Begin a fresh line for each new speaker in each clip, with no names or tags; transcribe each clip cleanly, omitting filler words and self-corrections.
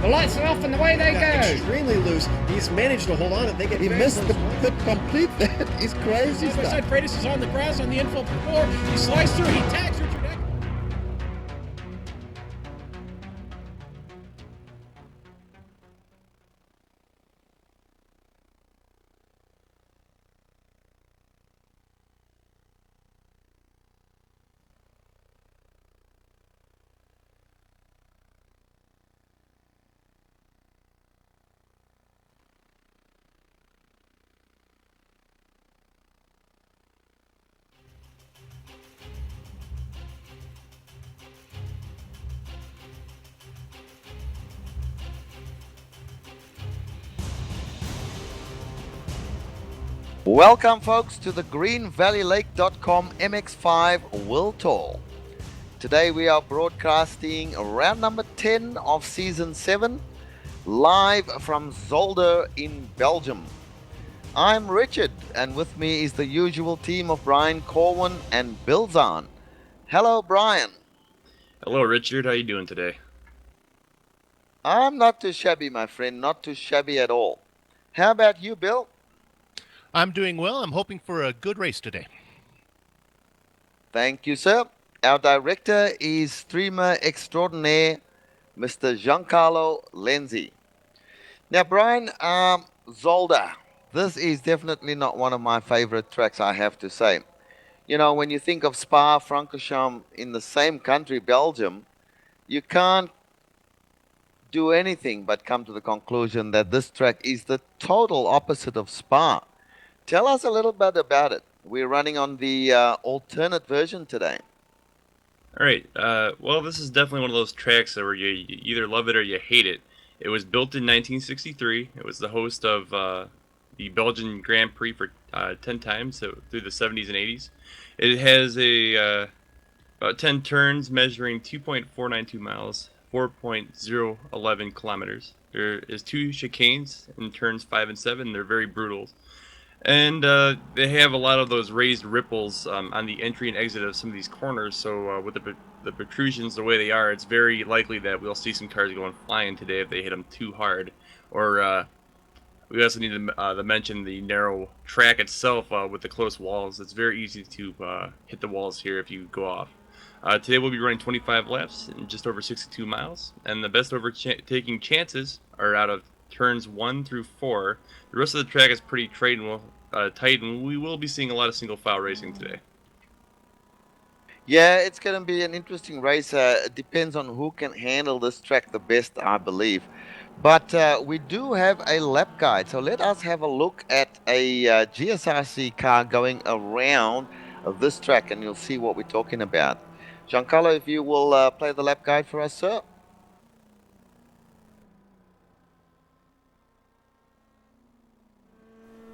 The lights are off and away they go.
Extremely loose. He's managed to hold on and they get
He
very
missed
close.
the complete. That is crazy
Side by
stuff.
side, Freitas is on the grass on the infield floor. He slides through, he tags Richard Eckler.
Welcome, folks, to the GreenValleyLake.com MX-5 World Tour. Today we are broadcasting round number 10 of season 7, live from Zolder in Belgium. I'm Richard, and with me is the usual team of Brian Corwin and Bill Zahn. Hello, Brian.
Hello, Richard. How you doing today?
I'm not too shabby, my friend, not too shabby at all. How about you, Bill?
I'm doing well. I'm hoping for a good race today.
Thank you, sir. Our director is streamer extraordinaire, Mr. Giancarlo Lenzi. Now, Brian, Zolder. This is definitely not one of my favorite tracks, I have to say. You know, when you think of Spa-Francorchamps in the same country, Belgium, you can't do anything but come to the conclusion that this track is the total opposite of Spa. Tell us a little bit about it. We're running on the alternate version today.
All right. Well, this is definitely one of those tracks where you either love it or you hate it. It was built in 1963. It was the host of the Belgian Grand Prix for 10 times, so through the 70s and 80s. It has about 10 turns measuring 2.492 miles, 4.011 kilometers. There is 2 chicanes in turns 5 and 7. They're very brutal. And they have a lot of those raised ripples on the entry and exit of some of these corners. So with the protrusions the way they are, it's very likely that we'll see some cars going flying today if they hit them too hard. Or we also need to mention the narrow track itself with the close walls. It's very easy to hit the walls here if you go off. Today we'll be running 25 laps in just over 62 miles. And the best overtaking chances are out of turns 1 through 4. The rest of the track is pretty tight, and we will be seeing a lot of single file racing today.
Yeah, it's going to be an interesting race. It depends on who can handle this track the best, I believe. But we do have a lap guide, so let us have a look at a GSRC car going around this track, and you'll see what we're talking about. Giancarlo, if you will play the lap guide for us, sir.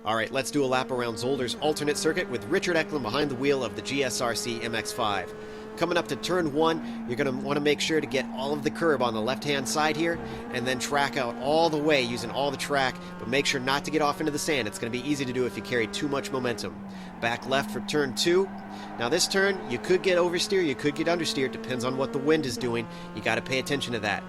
All right, let's do a lap around Zolder's alternate circuit with Richard Eckler behind the wheel of the GSRC MX-5. Coming up to turn 1, you're going to want to make sure to get all of the curb on the left-hand side here, and then track out all the way using all the track, but make sure not to get off into the sand. It's going to be easy to do if you carry too much momentum. Back left for turn 2. Now this turn, you could get oversteer, you could get understeer. It depends on what the wind is doing. You got to pay attention to that.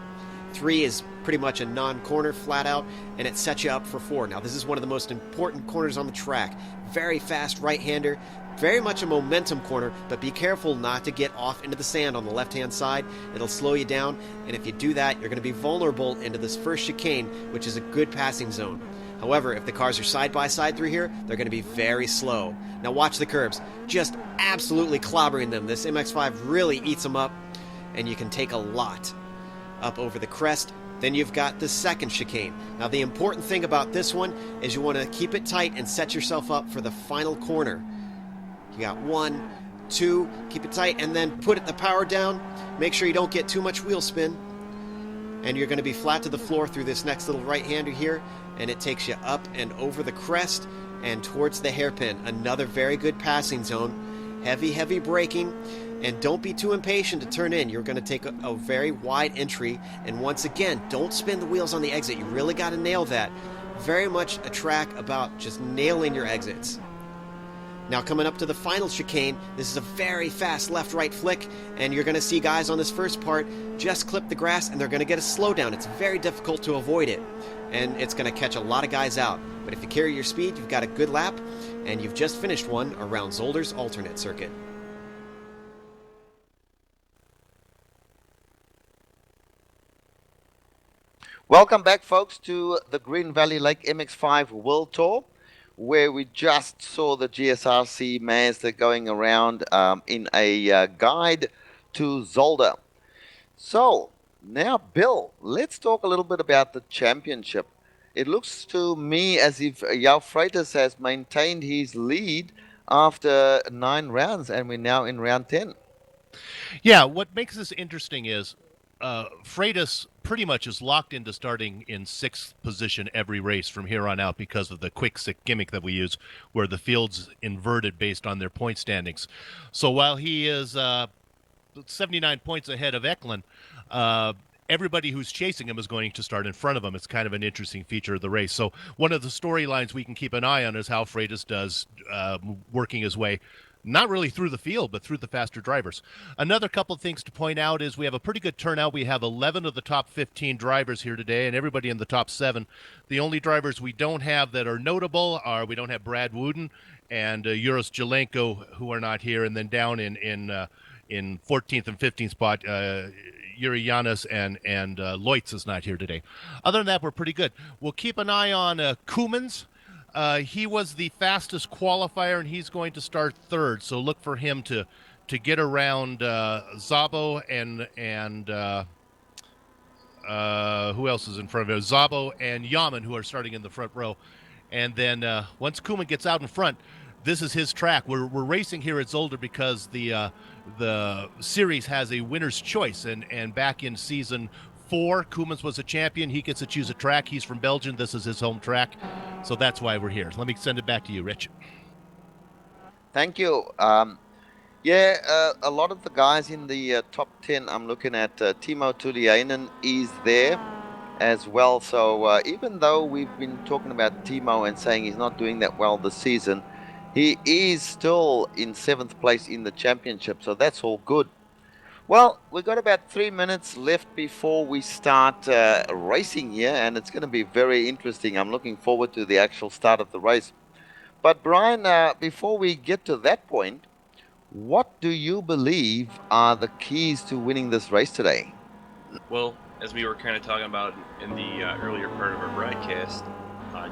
3 is pretty much a non-corner flat out, and it sets you up for 4. Now this is one of the most important corners on the track. Very fast right-hander, very much a momentum corner, but be careful not to get off into the sand on the left-hand side. It'll slow you down, and if you do that, you're going to be vulnerable into this first chicane, which is a good passing zone. However, if the cars are side-by-side through here, they're going to be very slow. Now watch the curbs. Just absolutely clobbering them. This MX-5 really eats them up, and you can take a lot. Up over the crest, then you've got the second chicane. Now the important thing about this one is you want to keep it tight and set yourself up for the final corner. You got 1, 2, keep it tight, and then put the power down. Make sure you don't get too much wheel spin. And you're going to be flat to the floor through this next little right-hander here, and it takes you up and over the crest and towards the hairpin. Another very good passing zone. Heavy braking. And don't be too impatient to turn in. You're going to take a very wide entry. And once again, don't spin the wheels on the exit. You really got to nail that. Very much a track about just nailing your exits. Now coming up to the final chicane, this is a very fast left-right flick, and you're going to see guys on this first part just clip the grass, and they're going to get a slowdown. It's very difficult to avoid it, and it's going to catch a lot of guys out. But if you carry your speed, you've got a good lap, and you've just finished one around Zolder's alternate circuit.
Welcome back, folks, to the Green Valley Lake MX-5 World Tour, where we just saw the GSRC Mazda going around in a guide to Zolder. So, now, Bill, let's talk a little bit about the championship. It looks to me as if João Freitas has maintained his lead after 9 rounds, and we're now in round 10.
Yeah, what makes this interesting is Freitas pretty much is locked into starting in 6th position every race from here on out because of the quick sick gimmick that we use, where the field's inverted based on their point standings. So while he is 79 points ahead of Eklund, everybody who's chasing him is going to start in front of him. It's kind of an interesting feature of the race. So one of the storylines we can keep an eye on is how Freitas does working his way not really through the field, but through the faster drivers. Another couple of things to point out is we have a pretty good turnout. We have 11 of the top 15 drivers here today, and everybody in the top 7. The only drivers we don't have that are notable are we don't have Brad Wooden and Uros Jelenko, who are not here, and then down in 14th and 15th spot, Yuri Yanis and Leutz is not here today. Other than that, we're pretty good. We'll keep an eye on Koemans. He was the fastest qualifier, and he's going to start 3rd. So look for him to get around Szabo and who else is in front of him? Szabo and Yaman, who are starting in the front row. And then once Koeman gets out in front, this is his track. We're racing here at Zolder because the series has a winner's choice, and back in season 4, Koemans was a champion. He gets to choose a track. He's from Belgium. This is his home track. So that's why we're here. Let me send it back to you, Rich.
Thank you. A lot of the guys in the top 10, I'm looking at Timo Tuliainen is there as well. So even though we've been talking about Timo and saying he's not doing that well this season, he is still in 7th place in the championship. So that's all good. Well, we've got about 3 minutes left before we start racing here, and it's going to be very interesting. I'm looking forward to the actual start of the race. But Brian, before we get to that point, what do you believe are the keys to winning this race today?
Well, as we were kind of talking about in the earlier part of our broadcast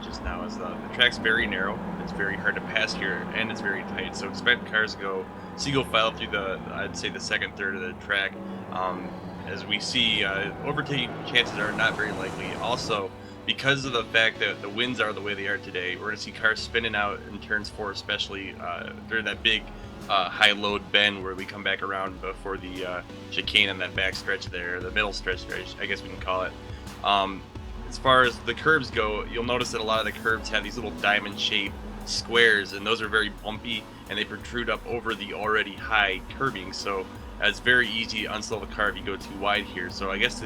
just now, is the track's very narrow. It's very hard to pass here, and it's very tight. So expect cars to go single file through I'd say the 2nd, 3rd of the track. As we see, overtaking chances are not very likely. Also, because of the fact that the winds are the way they are today, we're going to see cars spinning out in turns 4, especially during that big high load bend where we come back around before the chicane on that back stretch there, the middle stretch there, I guess we can call it. As far as the curves go, you'll notice that a lot of the curves have these little diamond-shaped squares, and those are very bumpy, and they protrude up over the already high curbing, so it's very easy to unstall the car if you go too wide here. So I guess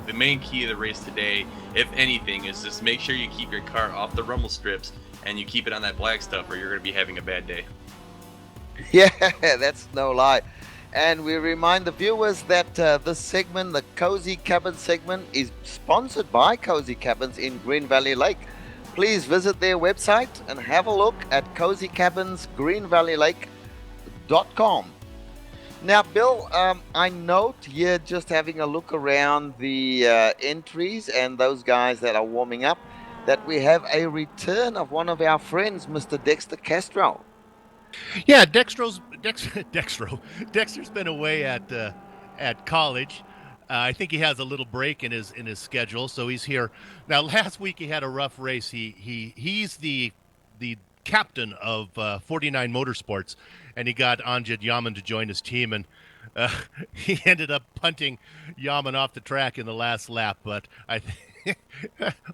the main key of the race today, if anything, is just make sure you keep your car off the rumble strips, and you keep it on that black stuff, or you're going to be having a bad day.
Yeah, that's no lie. And we remind the viewers that this segment, the Cozy Cabin segment, is sponsored by Cozy Cabins in Green Valley Lake. Please visit their website and have a look at Cozy Cabins greenvalleylake.com. Now, Bill, I note here, just having a look around the entries and those guys that are warming up, that we have a return of one of our friends, Mr. Dexter Castro.
Yeah, Dexter's been away at college. I think he has a little break in his schedule, so he's here now. Last week he had a rough race. He's the captain of 49 Motorsports, and he got Anjad Yaman to join his team, and he ended up punting Yaman off the track in the last lap. But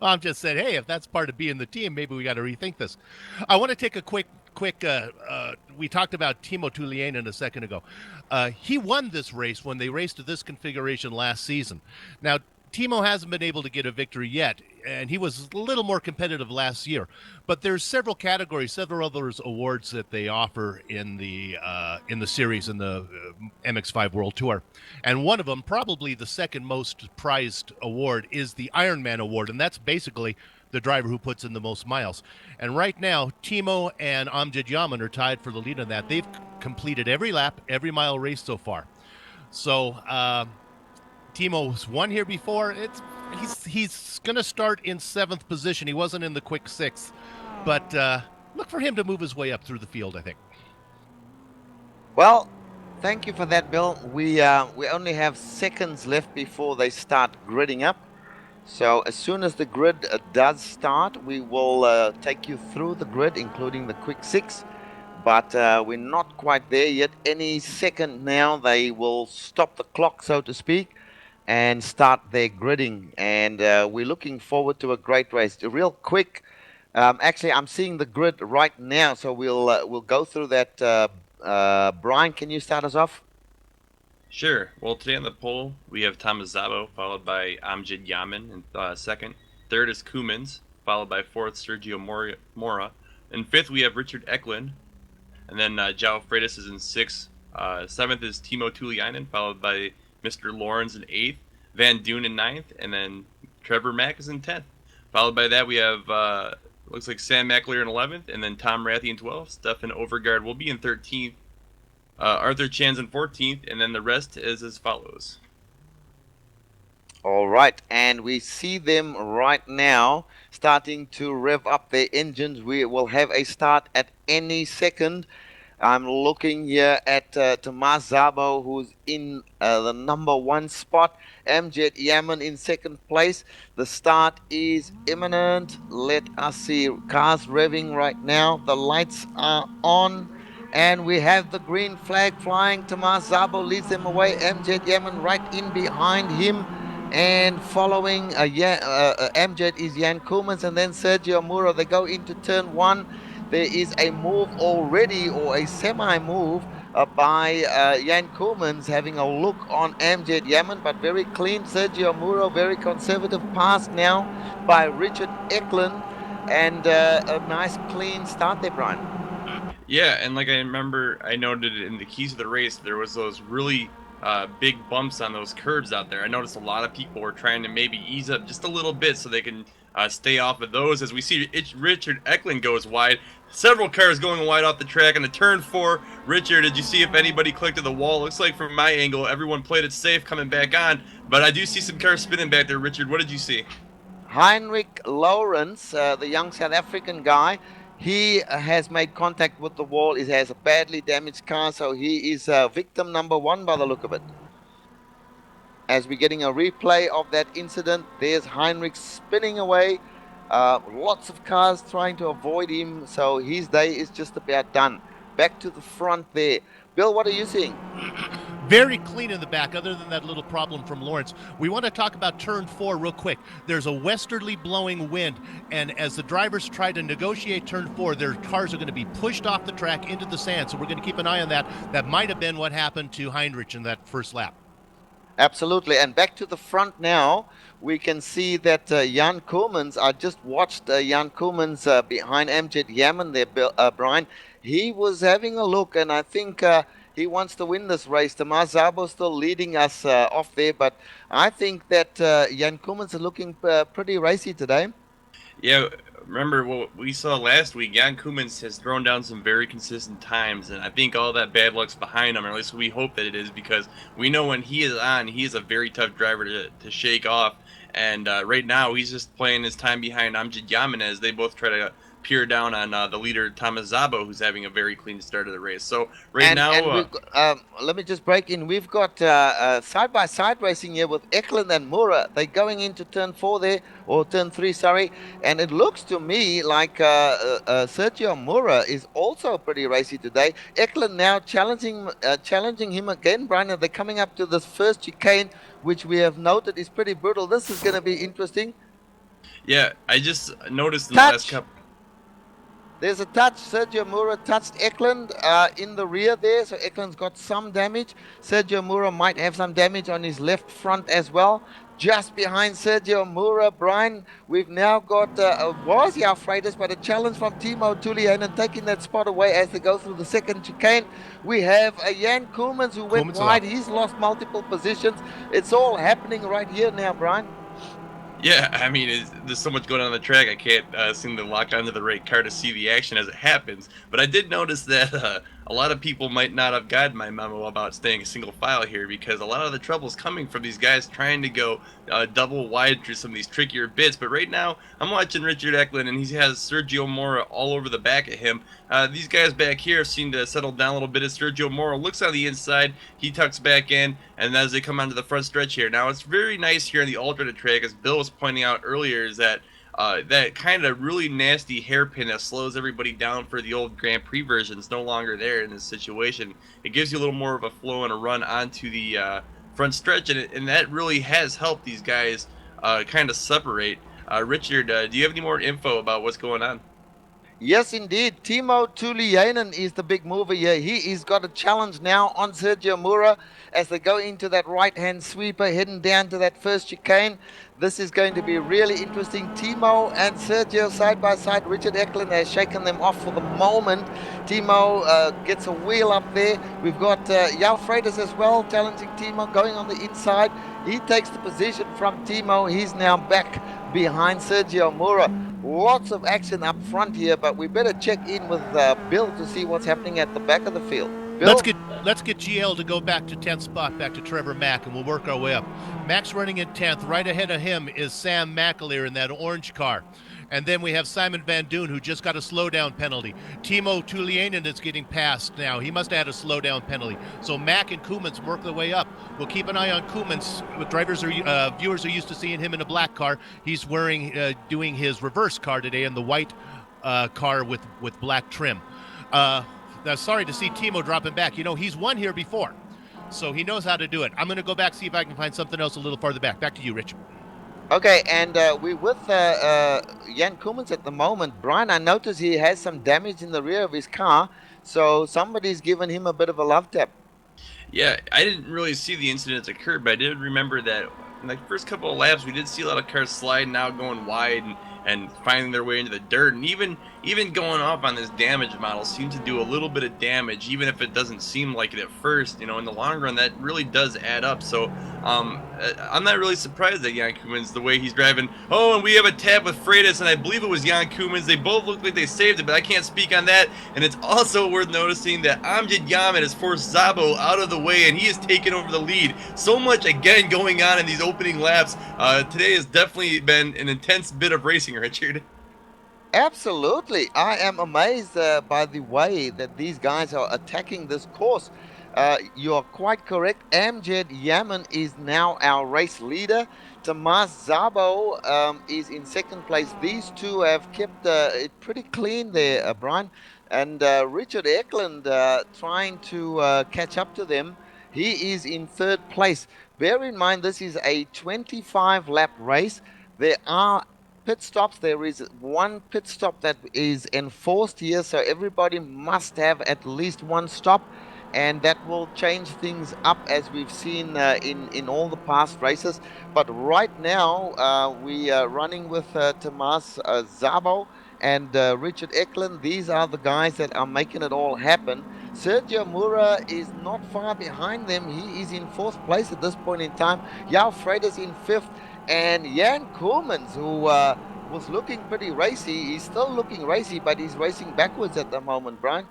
I'm just said, hey, if that's part of being the team, maybe we got to rethink this. I want to take a quick we talked about Timo Tuliainen a second ago. He won this race when they raced to this configuration last season. Now, Timo hasn't been able to get a victory yet. and he was a little more competitive last year. But there's several categories, several other awards that they offer in the series in the MX-5 World Tour, and one of them, probably the second most prized award, is the Ironman Award, and that's basically the driver who puts in the most miles. And right now, Timo and Amjad Yaman are tied for the lead on that. They've completed every lap, every mile race so far. So Timo's won here before. He's going to start in 7th position. He wasn't in the quick 6th, but look for him to move his way up through the field, I think.
Well, thank you for that, Bill. We only have seconds left before they start gridding up. So as soon as the grid does start, we will take you through the grid, including the quick 6. But we're not quite there yet. Any second now, they will stop the clock, so to speak, and start their gridding. And we're looking forward to a great race. Real quick, actually, I'm seeing the grid right now, so we'll go through that. Brian, can you start us off?
Sure. Well, today on the poll, we have Thomas Szabo, followed by Amjad Yaman in second. Third is Koemans, followed by fourth Sergio Mora. In fifth, we have Richard Eklund. And then João Freitas is in sixth. Seventh is Timo Tuliainen, followed by Mr. Lawrence in eighth. Van Doon in ninth. And then Trevor Mack is in 10th. Followed by that, we have, looks like Sam McAleer in 11th. And then Tom Rathie in 12th. Stefan Overgaard will be in 13th. Arthur Chan's in 14th, and then the rest is as follows.
All right, and we see them right now starting to rev up their engines. We will have a start at any second. I'm looking here at Thomas Szabo, who's in the number 1 spot. Amjad Yaman in second place. The start is imminent. Let us see. Cars revving right now. The lights are on. And we have the green flag flying. Thomas Szabo leads them away. Amjad Yaman right in behind him. And following Amjad is Jan Koemans and then Sergio Mura. They go into turn 1. There is a move already, or a semi-move, by Jan Koemans, having a look on Amjad Yaman, but very clean. Sergio Mura, very conservative pass now by Richard Eklund. And a nice clean start there, Brian.
Yeah, and like I remember, I noted in the keys of the race, there was those really big bumps on those curves out there. I noticed a lot of people were trying to maybe ease up just a little bit so they can stay off of those. As we see Richard Eklund goes wide, several cars going wide off the track. On the turn 4, Richard, did you see if anybody clicked to the wall? Looks like from my angle, everyone played it safe coming back on, but I do see some cars spinning back there. Richard, what did you see?
Heinrich Lawrence, the young South African guy, he has made contact with the wall. He has a badly damaged car, so he is victim number 1 by the look of it. As we're getting a replay of that incident, there's Heinrich spinning away. Lots of cars trying to avoid him, so his day is just about done. Back to the front there. Bill, what are you seeing?
Very clean in the back, other than that little problem from Lawrence. We want to talk about turn 4 real quick. There's a westerly blowing wind, and as the drivers try to negotiate turn 4, their cars are going to be pushed off the track into the sand, so we're going to keep an eye on that. That might have been what happened to Heinrich in that first lap.
Absolutely, and back to the front now, we can see that Jan Koemans, I just watched Jan Koemans behind Amjad Yaman there, Brian. He was having a look, and I think he wants to win this race. Thomas Szabo still leading us off there, but I think that Jan Koemans is looking pretty racy today.
Yeah, remember what we saw last week? Jan Koemans has thrown down some very consistent times, and I think all that bad luck's behind him, or at least we hope that it is, because we know when he is on, he is a very tough driver to shake off. And right now, he's just playing his time behind Amjad Yaman as they both try to peer down on the leader, Thomas Szabo, who's having a very clean start of the race. So
let me just break in. We've got side-by-side racing here with Eklund and Mura. They're going into turn 4 there, or turn 3, sorry. And it looks to me like Sergio Mura is also pretty racy today. Eklund now challenging him again, Brian. They're coming up to this first chicane, which we have noted is pretty brutal. This is going to be interesting.
Yeah, I just noticed in the last couple.
There's a touch. Sergio Mura touched Eklund in the rear there, so Eklund's got some damage. Sergio Mura might have some damage on his left front as well. Just behind Sergio Mura, Brian, we've now got was Freitas, but a challenge from Timo Tuliainen taking that spot away as they go through the second chicane. We have Jan Koolmans who went wide. He's lost multiple positions. It's all happening right here now, Brian.
Yeah, I mean, there's so much going on the track, I can't seem to lock onto the right car to see the action as it happens. But I did notice that a lot of people might not have gotten my memo about staying a single file here, because a lot of the trouble is coming from these guys trying to go double wide through some of these trickier bits. But right now, I'm watching Richard Eklund, and he has Sergio Mora all over the back of him. These guys back here seem to settle down a little bit as Sergio Mora looks on the inside, he tucks back in, and as they come onto the front stretch here. Now, it's very nice here in the alternate track, as Bill was pointing out earlier, is that that kind of really nasty hairpin that slows everybody down for the old Grand Prix version is no longer there in this situation. It gives you a little more of a flow and a run onto the front stretch, and that really has helped these guys kind of separate. Richard, do you have any more info about what's going on?
Yes, indeed. Timo Tuliainen is the big mover here. He's got a challenge now on Sergio Mura as they go into that right-hand sweeper, heading down to that first chicane. This is going to be really interesting. Timo and Sergio side by side. Richard Eklund has shaken them off for the moment. Timo gets a wheel up there. We've got Freitas as well challenging Timo, going on the inside. He takes the position from Timo. He's now back behind Sergio Mura. Lots of action up front here, but we better check in with Bill to see what's happening at the back of the field. Bill?
Let's get GL to go back to 10th spot, back to Trevor Mack, and we'll work our way up. Mack's running in 10th. Right ahead of him is Sam McAleer in that orange car. And then we have Simon Van Doon, who just got a slowdown penalty. Timo Tuliainen is getting passed now. He must have had a slowdown penalty. So Mack and Koolmans work their way up. We'll keep an eye on Koolmans. Viewers are used to seeing him in a black car. He's doing his reverse car today in the white car with black trim. Sorry to see Timo dropping back. You know, he's won here before, so he knows how to do it. I'm going to go back, see if I can find something else a little farther back. Back to you, Rich.
Okay, and we're with Jan Koolmans at the moment. Brian, I notice he has some damage in the rear of his car, so somebody's given him a bit of a love tap.
Yeah, I didn't really see the incidents occur, but I did remember that in the first couple of laps, we did see a lot of cars sliding out, going wide, and finding their way into the dirt, and even going off on this damage model seems to do a little bit of damage, even if it doesn't seem like it at first. You know, in the long run, that really does add up. So I'm not really surprised at Jan Koolmans, the way he's driving. Oh, and we have a tap with Freitas, and I believe it was Jan Koolmans. They both look like they saved it, but I can't speak on that. And it's also worth noticing that Amjad Yaman has forced Szabo out of the way, and he has taken over the lead. So much, again, going on in these opening laps. Today has definitely been an intense bit of racing, Richard.
Absolutely. I am amazed by the way that these guys are attacking this course. You are quite correct. Amjad Yaman is now our race leader. Tomas Szabo is in second place. These two have kept it pretty clean there, Brian. And Richard Eklund trying to catch up to them. He is in third place. Bear in mind, this is a 25-lap race. There are pit stops. There is one pit stop that is enforced here, so everybody must have at least one stop, and that will change things up as we've seen in all the past races. But right now we are running with Tomas Szabo and Richard Eklund. These are the guys that are making it all happen. Sergio Mura is not far behind them. He is in fourth place at this point in time. Freitas in fifth. And Jan Koolmans, who was looking pretty racy, he's still looking racy, but he's racing backwards at the moment, Brian.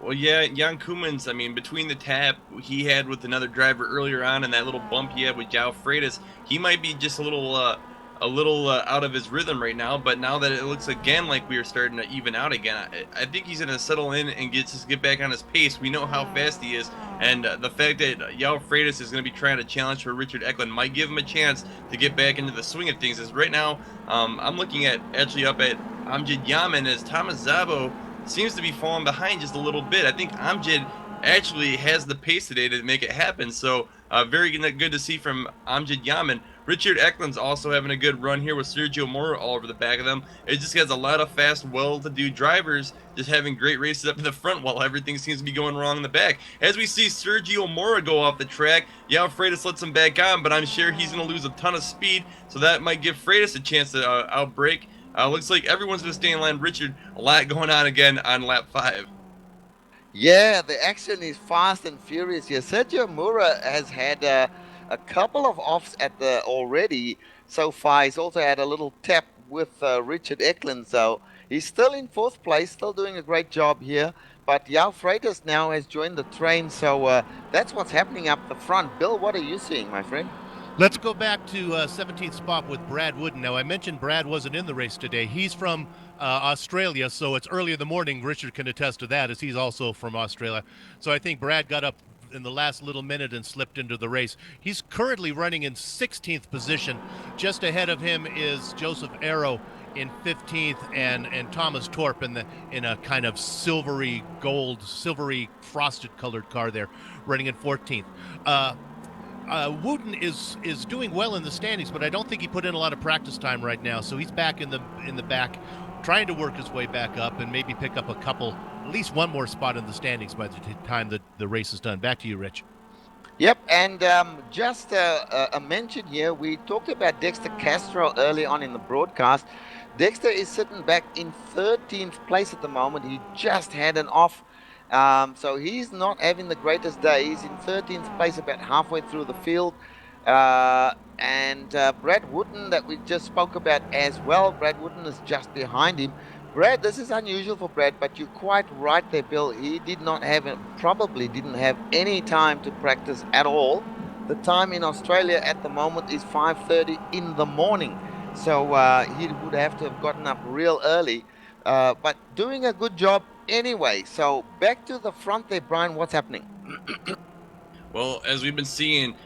Well, yeah, Jan Koolmans, I mean, between the tap he had with another driver earlier on and that little bump he had with Freitas, he might be just a little out of his rhythm right now. But now that it looks again like we are starting to even out again, I think he's going to settle in and get back on his pace. We know how fast he is, and the fact that Freitas is going to be trying to challenge for Richard Eklund might give him a chance to get back into the swing of things. As right now, I'm looking at actually up at Amjad Yaman as Tomas Szabo seems to be falling behind just a little bit. I think Amjad actually has the pace today to make it happen. So very good to see from Amjad Yaman. Richard Eklund's also having a good run here with Sergio Mora all over the back of them. It just has a lot of fast, well-to-do drivers just having great races up in the front while everything seems to be going wrong in the back. As we see Sergio Mora go off the track, yeah, Freitas lets him back on, but I'm sure he's going to lose a ton of speed, so that might give Freitas a chance to outbrake. Looks like everyone's going to stay in line. Richard, a lot going on again on lap 5.
Yeah, the action is fast and furious here. Sergio Mura has had a couple of offs at the already so far. He's also had a little tap with Richard Eklund, so he's still in 4th place, still doing a great job here. But Yao Freitas now has joined the train, so that's what's happening up the front. Bill, what are you seeing, my friend?
Let's go back to 17th spot with Brad Wooden. Now, I mentioned Brad wasn't in the race today. He's from Australia, so it's early in the morning. Richard can attest to that, as he's also from Australia. So I think Brad got up in the last little minute and slipped into the race. He's currently running in 16th position. Just ahead of him is Joseph Arrow in 15th, and Thomas Torp in a kind of silvery frosted colored car there, running in 14th. Wooten is doing well in the standings, but I don't think he put in a lot of practice time right now. So he's back in the back, trying to work his way back up and maybe pick up at least one more spot in the standings by the time that the race is done. Back to you, Rich.
Yep, and just a mention here, we talked about Dexter Castro early on in the broadcast. Dexter is sitting back in 13th place at the moment. He just had an off. So he's not having the greatest day. He's in 13th place, about halfway through the field. And Brad Wooden, that we just spoke about as well. Brad Wooden is just behind him. Brad, this is unusual for Brad, but you're quite right there, Bill. He probably didn't have any time to practice at all. The time in Australia at the moment is 5:30 in the morning. So he would have to have gotten up real early. But doing a good job anyway. So back to the front there, Brian, what's happening?
Well, as we've been seeing,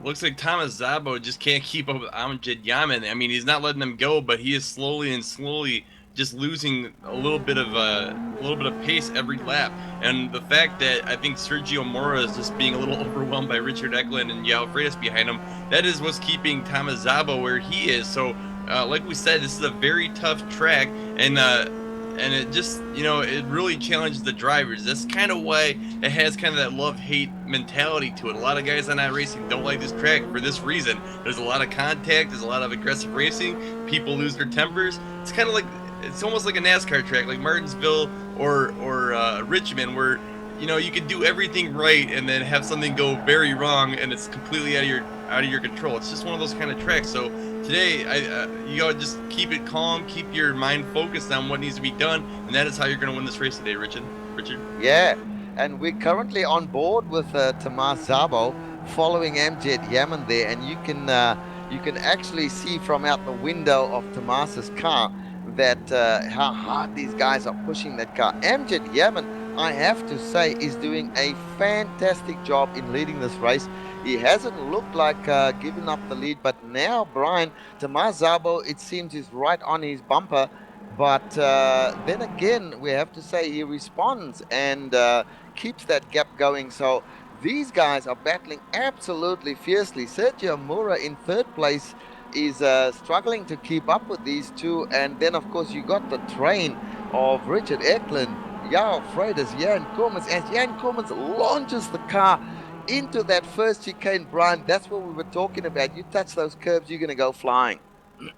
looks like Thomas Szabo just can't keep up with Amjad Yaman. I mean, he's not letting him go, but he is slowly just losing a little bit of pace every lap. And the fact that I think Sergio Mora is just being a little overwhelmed by Richard Eklund and Yao Freitas behind him, that is what's keeping Thomas Szabo where he is. So like we said, this is a very tough track, and it just, it really challenges the drivers. That's kind of why it has kind of that love-hate mentality to it. A lot of guys on iRacing don't like this track for this reason. There's a lot of contact, there's a lot of aggressive racing, people lose their tempers. It's almost like a NASCAR track, like Martinsville or Richmond, where you can do everything right and then have something go very wrong, and it's completely out of your control. It's just one of those kind of tracks. So today, you gotta just keep it calm, keep your mind focused on what needs to be done, and that is how you're gonna win this race today, Richard.
Yeah, and we're currently on board with Tomas Szabo following Amjad Yaman there, and you can actually see from out the window of Tomas's car that how hard these guys are pushing that car. Amjad Yaman, I have to say, is doing a fantastic job in leading this race. He hasn't looked like giving up the lead, but now, Brian, Tomas Szabo, it seems, is right on his bumper. But then again, we have to say he responds and keeps that gap going. So these guys are battling absolutely fiercely. Sergio Mura in 3rd place is struggling to keep up with these two. And then, of course, you got the train of Richard Eklund, Yao Freitas, Jan Koemans. As Jan Koemans launches the car into that first chicane, Brian, that's what we were talking about. You touch those curbs, you're going to go flying.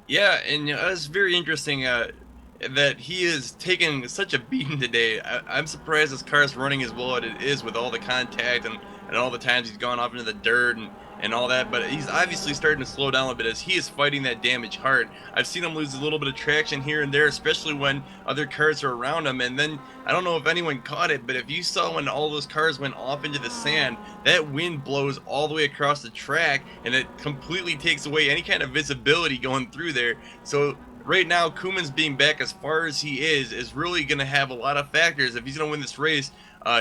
Yeah, and it's very interesting that he is taking such a beating today. I'm surprised his car is running as well as it is with all the contact and all the times he's gone off into the dirt and all that, but he's obviously starting to slow down a bit as he is fighting that damage hard. I've seen him lose a little bit of traction here and there, especially when other cars are around him. And then, I don't know if anyone caught it, but if you saw when all those cars went off into the sand, that wind blows all the way across the track, and it completely takes away any kind of visibility going through there. So right now, Koemans being back as far as he is really going to have a lot of factors. If he's going to win this race,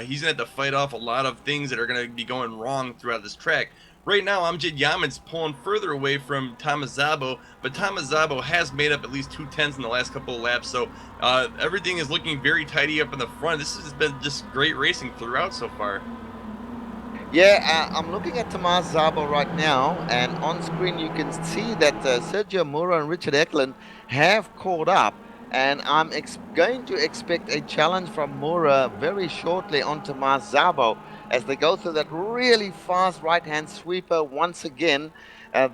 he's going to have to fight off a lot of things that are going to be going wrong throughout this track. Right now, Amjad Yaman's pulling further away from Thomas Szabo, but Thomas Szabo has made up at least 2/10 in the last couple of laps, so everything is looking very tidy up in the front. This has been just great racing throughout so far.
Yeah, I'm looking at Tomas Zabo right now, and on screen you can see that Sergio Mura and Richard Eklund have caught up, and I'm going to expect a challenge from Mura very shortly on Tomas Zabo as they go through that really fast right-hand sweeper once again.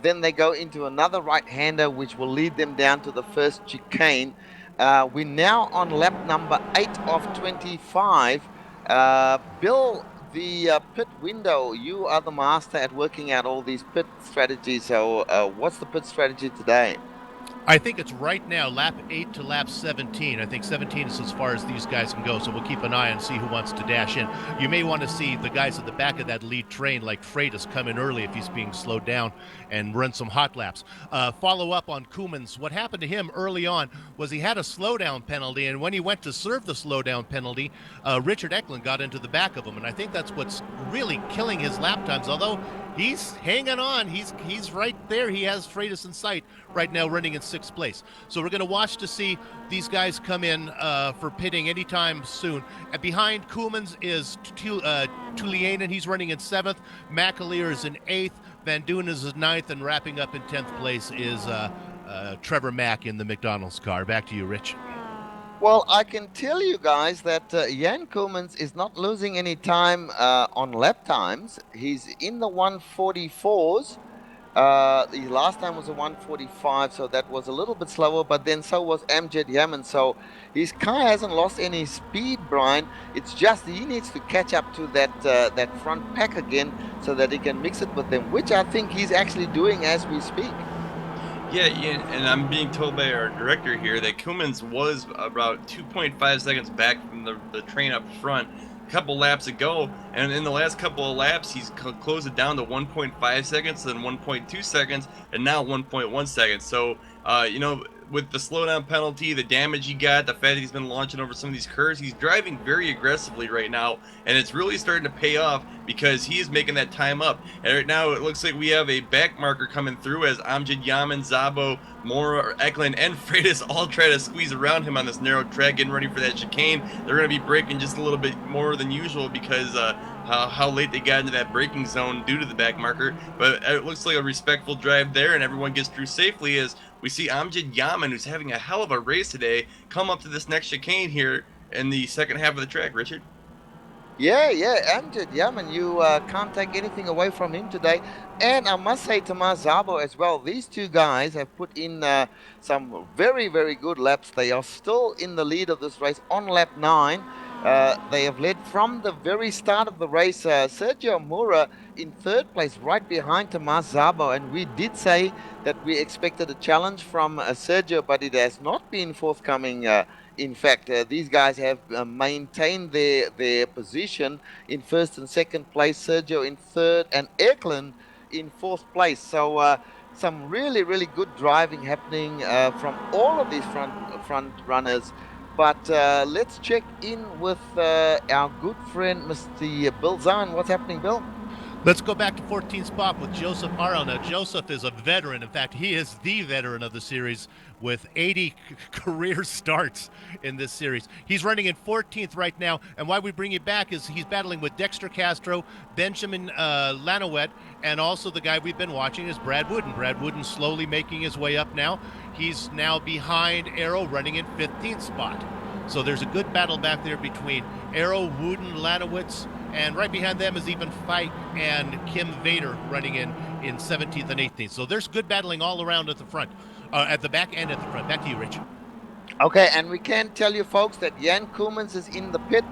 Then they go into another right-hander, which will lead them down to the first chicane. We're now on lap number 8 of 25. Bill, the pit window, you are the master at working out all these pit strategies. So, what's the pit strategy today?
I think it's right now, lap 8 to lap 17. I think 17 is as far as these guys can go, so we'll keep an eye and see who wants to dash in. You may want to see the guys at the back of that lead train, like Freitas, come in early if he's being slowed down and run some hot laps. Follow up on Koemans. What happened to him early on was he had a slowdown penalty, and when he went to serve the slowdown penalty, Richard Eklund got into the back of him, and I think that's what's really killing his lap times, although he's hanging on. He's right there. He has Freitas in sight right now, running in 6th place. So we're going to watch to see these guys come in for pitting anytime soon. And behind Koemans is Tulianen. He's running in 7th. McAleer is in 8th. Van Doen is in 9th. And wrapping up in 10th place is Trevor Mack in the McDonald's car. Back to you, Rich.
Well, I can tell you guys that Jan Koemans is not losing any time on lap times. He's in the 144s. The last time was a 145, so that was a little bit slower, but then so was Amjad Yaman. So his car hasn't lost any speed, Brian. It's just he needs to catch up to that front pack again so that he can mix it with them, which I think he's actually doing as we speak.
Yeah, and I'm being told by our director here that Koemans was about 2.5 seconds back from the train up front a couple laps ago, and in the last couple of laps he's closed it down to 1.5 seconds, then 1.2 seconds, and now 1.1 seconds. So, with the slowdown penalty, the damage he got, the fact that he's been launching over some of these curves, he's driving very aggressively right now, and it's really starting to pay off because he is making that time up. And right now it looks like we have a back marker coming through as Amjad Yaman, Zabo, Mora, Eklund, and Freitas all try to squeeze around him on this narrow track, getting ready for that chicane. They're going to be braking just a little bit more than usual because how late they got into that braking zone due to the back marker. But it looks like a respectful drive there, and everyone gets through safely as we see Amjad Yaman, who's having a hell of a race today, come up to this next chicane here in the second half of the track, Richard.
Yeah, Amjad Yaman, you can't take anything away from him today. And I must say Tomas Zabo as well. These two guys have put in some very, very good laps. They are still in the lead of this race on lap 9. They have led from the very start of the race. Sergio Mura in 3rd place, right behind Tomas Zabo. And we did say that we expected a challenge from Sergio, but it has not been forthcoming. In fact, these guys have maintained their position in 1st and 2nd place. Sergio in 3rd, and Eklund in 4th place. So some really, really good driving happening from all of these front runners. But let's check in with our good friend, Mr. Bill Zahn. What's happening, Bill?
Let's go back to 14th spot with Joseph Arrow. Now, Joseph is a veteran. In fact, he is the veteran of the series with 80 career starts in this series. He's running in 14th right now, and why we bring you back is he's battling with Dexter Castro, Benjamin Lanowet, and also the guy we've been watching is Brad Wooden. Brad Wooden slowly making his way up now. He's now behind Arrow, running in 15th spot. So there's a good battle back there between Arrow, Wooden, Lanowitz, and right behind them is even Fike and Kim Vader running in 17th and 18th. So there's good battling all around at the front, at the back and at the front. Back to you, Rich.
Okay, and we can tell you, folks, that Jan Koemans is in the pit.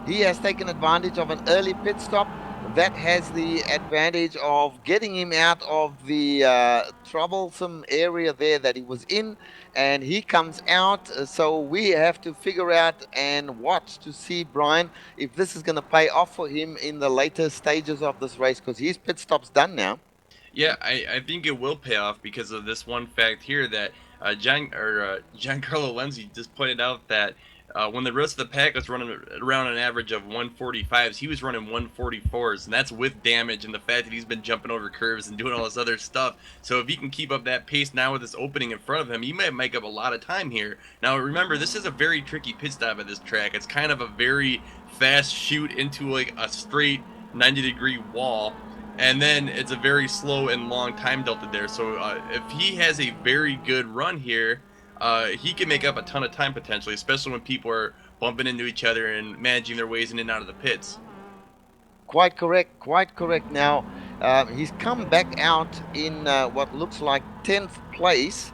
He has taken advantage of an early pit stop. That has the advantage of getting him out of the troublesome area there that he was in, and he comes out. So we have to figure out and watch to see, Brian, if this is going to pay off for him in the later stages of this race, because his pit stop's done now.
Yeah, I think it will pay off because of this one fact here that Giancarlo Lenzi just pointed out that when the rest of the pack was running around an average of 145s, he was running 144s, and that's with damage and the fact that he's been jumping over curves and doing all this other stuff. So if he can keep up that pace now with this opening in front of him, he might make up a lot of time here. Now remember, this is a very tricky pit stop at this track. It's kind of a very fast shoot into like a straight 90-degree wall, and then it's a very slow and long time delta there. So if he has a very good run here, he can make up a ton of time potentially, especially when people are bumping into each other and managing their ways in and out of the pits.
Quite correct, quite correct. Now, he's come back out in what looks like 10th place,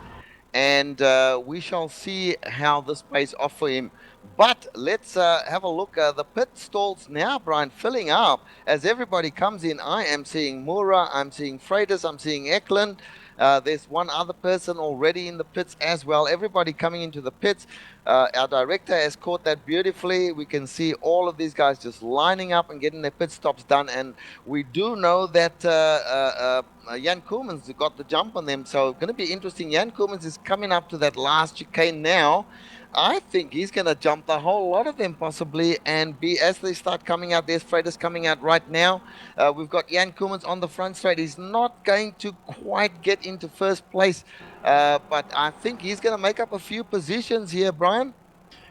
and we shall see how this pays off for him. But let's have a look. The pit stalls now, Brian, filling up as everybody comes in. I am seeing Mura, I'm seeing Freitas, I'm seeing Eklund. There's one other person already in the pits as well. Everybody coming into the pits. Our director has caught that beautifully. We can see all of these guys just lining up and getting their pit stops done. And we do know that Jan Koemans got the jump on them. So going to be interesting. Jan Koemans is coming up to that last chicane now. I think he's going to jump the whole lot of them possibly, and be as they start coming out. There's Freitas coming out right now. We've got Jan Koemans on the front straight. He's not going to quite get into first place, but I think he's going to make up a few positions here, Brian.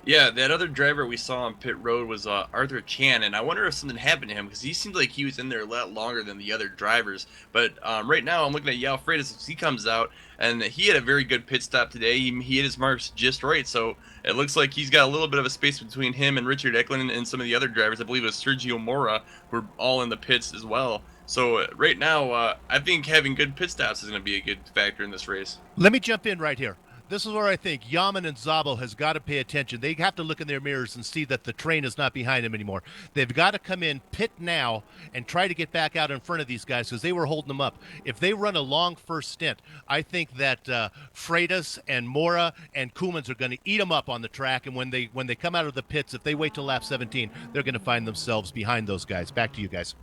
Yeah, that other driver we saw on pit road was Arthur Chan, and I wonder if something happened to him because he seems like he was in there a lot longer than the other drivers. But right now, I'm looking at Yao Freitas as he comes out, and he had a very good pit stop today. He hit his marks just right, so it looks like he's got a little bit of a space between him and Richard Eklund and some of the other drivers. I believe it was Sergio Mora, who are all in the pits as well. So right now, I think having good pit stops is going to be a good factor in this race.
Let me jump in right here. This is where I think Yaman and Zabo has got to pay attention. They have to look in their mirrors and see that the train is not behind them anymore. They've got to come in, pit now, and try to get back out in front of these guys because they were holding them up. If they run a long first stint, I think that Freitas and Mora and Koemans are going to eat them up on the track. And when they come out of the pits, if they wait till lap 17, they're going to find themselves behind those guys. Back to you guys.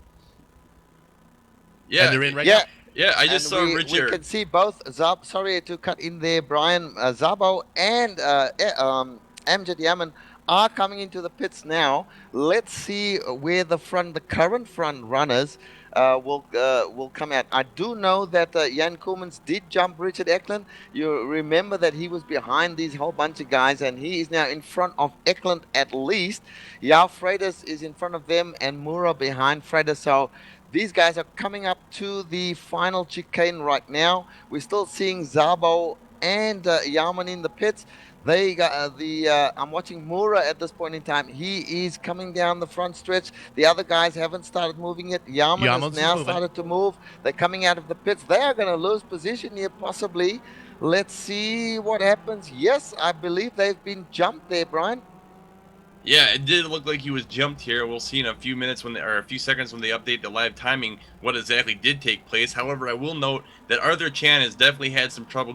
Yeah,
and they're in right now.
Yeah, I just saw Richard.
We can see both. Sorry to cut in there, Brian. Zabo and Amjad Yaman are coming into the pits now. Let's see where the current front runners will come out. I do know that Jan Koemans did jump Richard Eklund. You remember that he was behind these whole bunch of guys, and he is now in front of Eklund at least. Yao Freitas is in front of them, and Mura behind Freitas. So these guys are coming up to the final chicane right now. We're still seeing Zabo and Yaman in the pits. They got I'm watching Mura at this point in time. He is coming down the front stretch. The other guys haven't started moving yet. Yaman has now started to move. They're coming out of the pits. They are going to lose position here possibly. Let's see what happens. Yes, I believe they've been jumped there, Brian.
Yeah, it did look like he was jumped here. We'll see in a few minutes or a few seconds when they update the live timing what exactly did take place. However, I will note that Arthur Chan has definitely had some trouble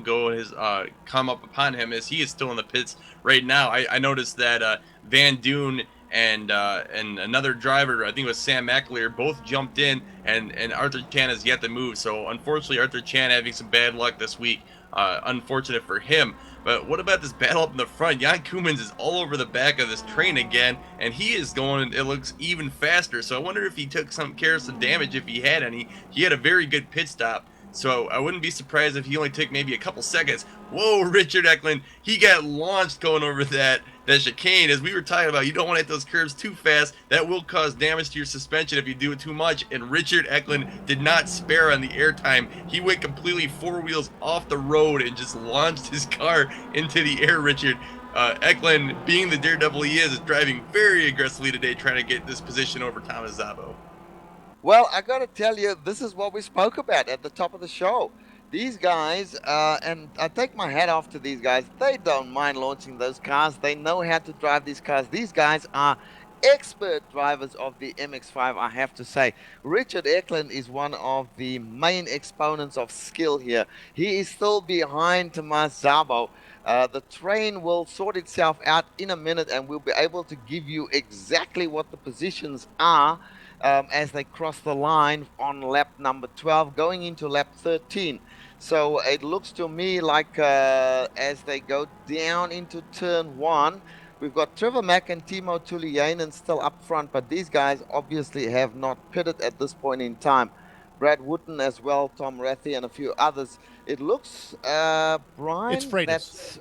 come up upon him as he is still in the pits right now. I noticed that Van Doon and another driver, I think it was Sam McAleer, both jumped in, and Arthur Chan has yet to move. So unfortunately, Arthur Chan having some bad luck this week. Unfortunate for him. But what about this battle up in the front? Jan Koemans is all over the back of this train again, and he is going, it looks even faster. So I wonder if he took some care of some damage, if he had any. He had a very good pit stop, so I wouldn't be surprised if he only took maybe a couple seconds. Whoa, Richard Eklund, he got launched going over that chicane. As we were talking about, you don't want to hit those curves too fast. That will cause damage to your suspension if you do it too much, and Richard Eklund did not spare on the airtime. He went completely four wheels off the road and just launched his car into the air. Richard Eklund, being the daredevil he is driving very aggressively today, trying to get this position over Thomas Zabo.
Well, I got to tell you, this is what we spoke about at the top of the show. These guys, and I take my hat off to these guys, they don't mind launching those cars. They know how to drive these cars. These guys are expert drivers of the MX-5, I have to say. Richard Eklund is one of the main exponents of skill here. He is still behind Tomas Zabo. The train will sort itself out in a minute, and we'll be able to give you exactly what the positions are as they cross the line on lap number 12 going into lap 13. So it looks to me like as they go down into turn 1, we've got Trevor Mack and Timo Tuliainen still up front, but these guys obviously have not pitted at this point in time. Brad Wooten as well, Tom Rathy, and a few others. It looks, Brian,
it's Freitas.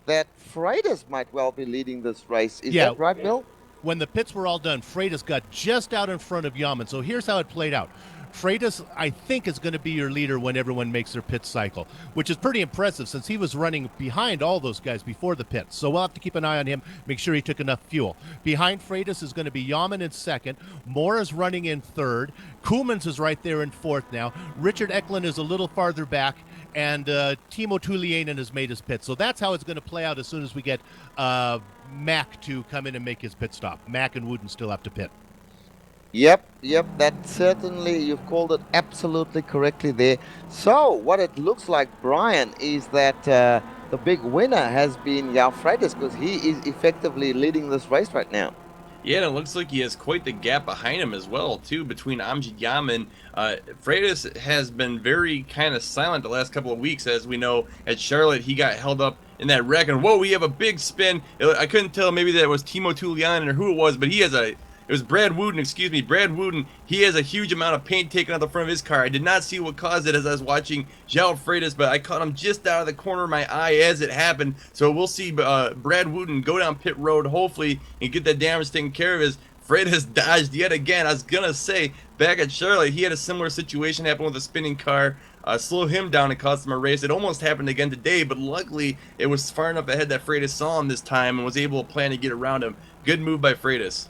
that Freitas might well be leading this race. Is that right, Bill?
when the pits were all done, Freitas got just out in front of Yaman. So here's how it played out. Freitas, I think, is going to be your leader when everyone makes their pit cycle, which is pretty impressive since he was running behind all those guys before the pits. So we'll have to keep an eye on him, make sure he took enough fuel. Behind Freitas is going to be Yaman in second. Mora's running in third. Koolmans is right there in fourth now. Richard Eklund is a little farther back. And Timo Tuliainen has made his pit. So that's how it's going to play out as soon as we get Mack to come in and make his pit stop. Mack and Wooten still have to pit.
Yep, that certainly, you've called it absolutely correctly there. So what it looks like, Brian, is that the big winner has been João Freitas, because he is effectively leading this race right now.
Yeah, and it looks like he has quite the gap behind him as well, too, between Amjad Yaman. Freitas has been very kind of silent the last couple of weeks. As we know, at Charlotte, he got held up in that wreck, and whoa, we have a big spin. I couldn't tell maybe that it was Timo Tuliainen or who it was, but he has it was Brad Wooten, excuse me, Brad Wooten. He has a huge amount of paint taken out the front of his car. I did not see what caused it as I was watching João Freitas, but I caught him just out of the corner of my eye as it happened. So we'll see Brad Wooten go down pit road, hopefully, and get that damage taken care of as Freitas dodged yet again. I was going to say, back at Charlotte, he had a similar situation happen with a spinning car. Slow him down and cost him a race. It almost happened again today, but luckily it was far enough ahead that Freitas saw him this time and was able to plan to get around him. Good move by Freitas.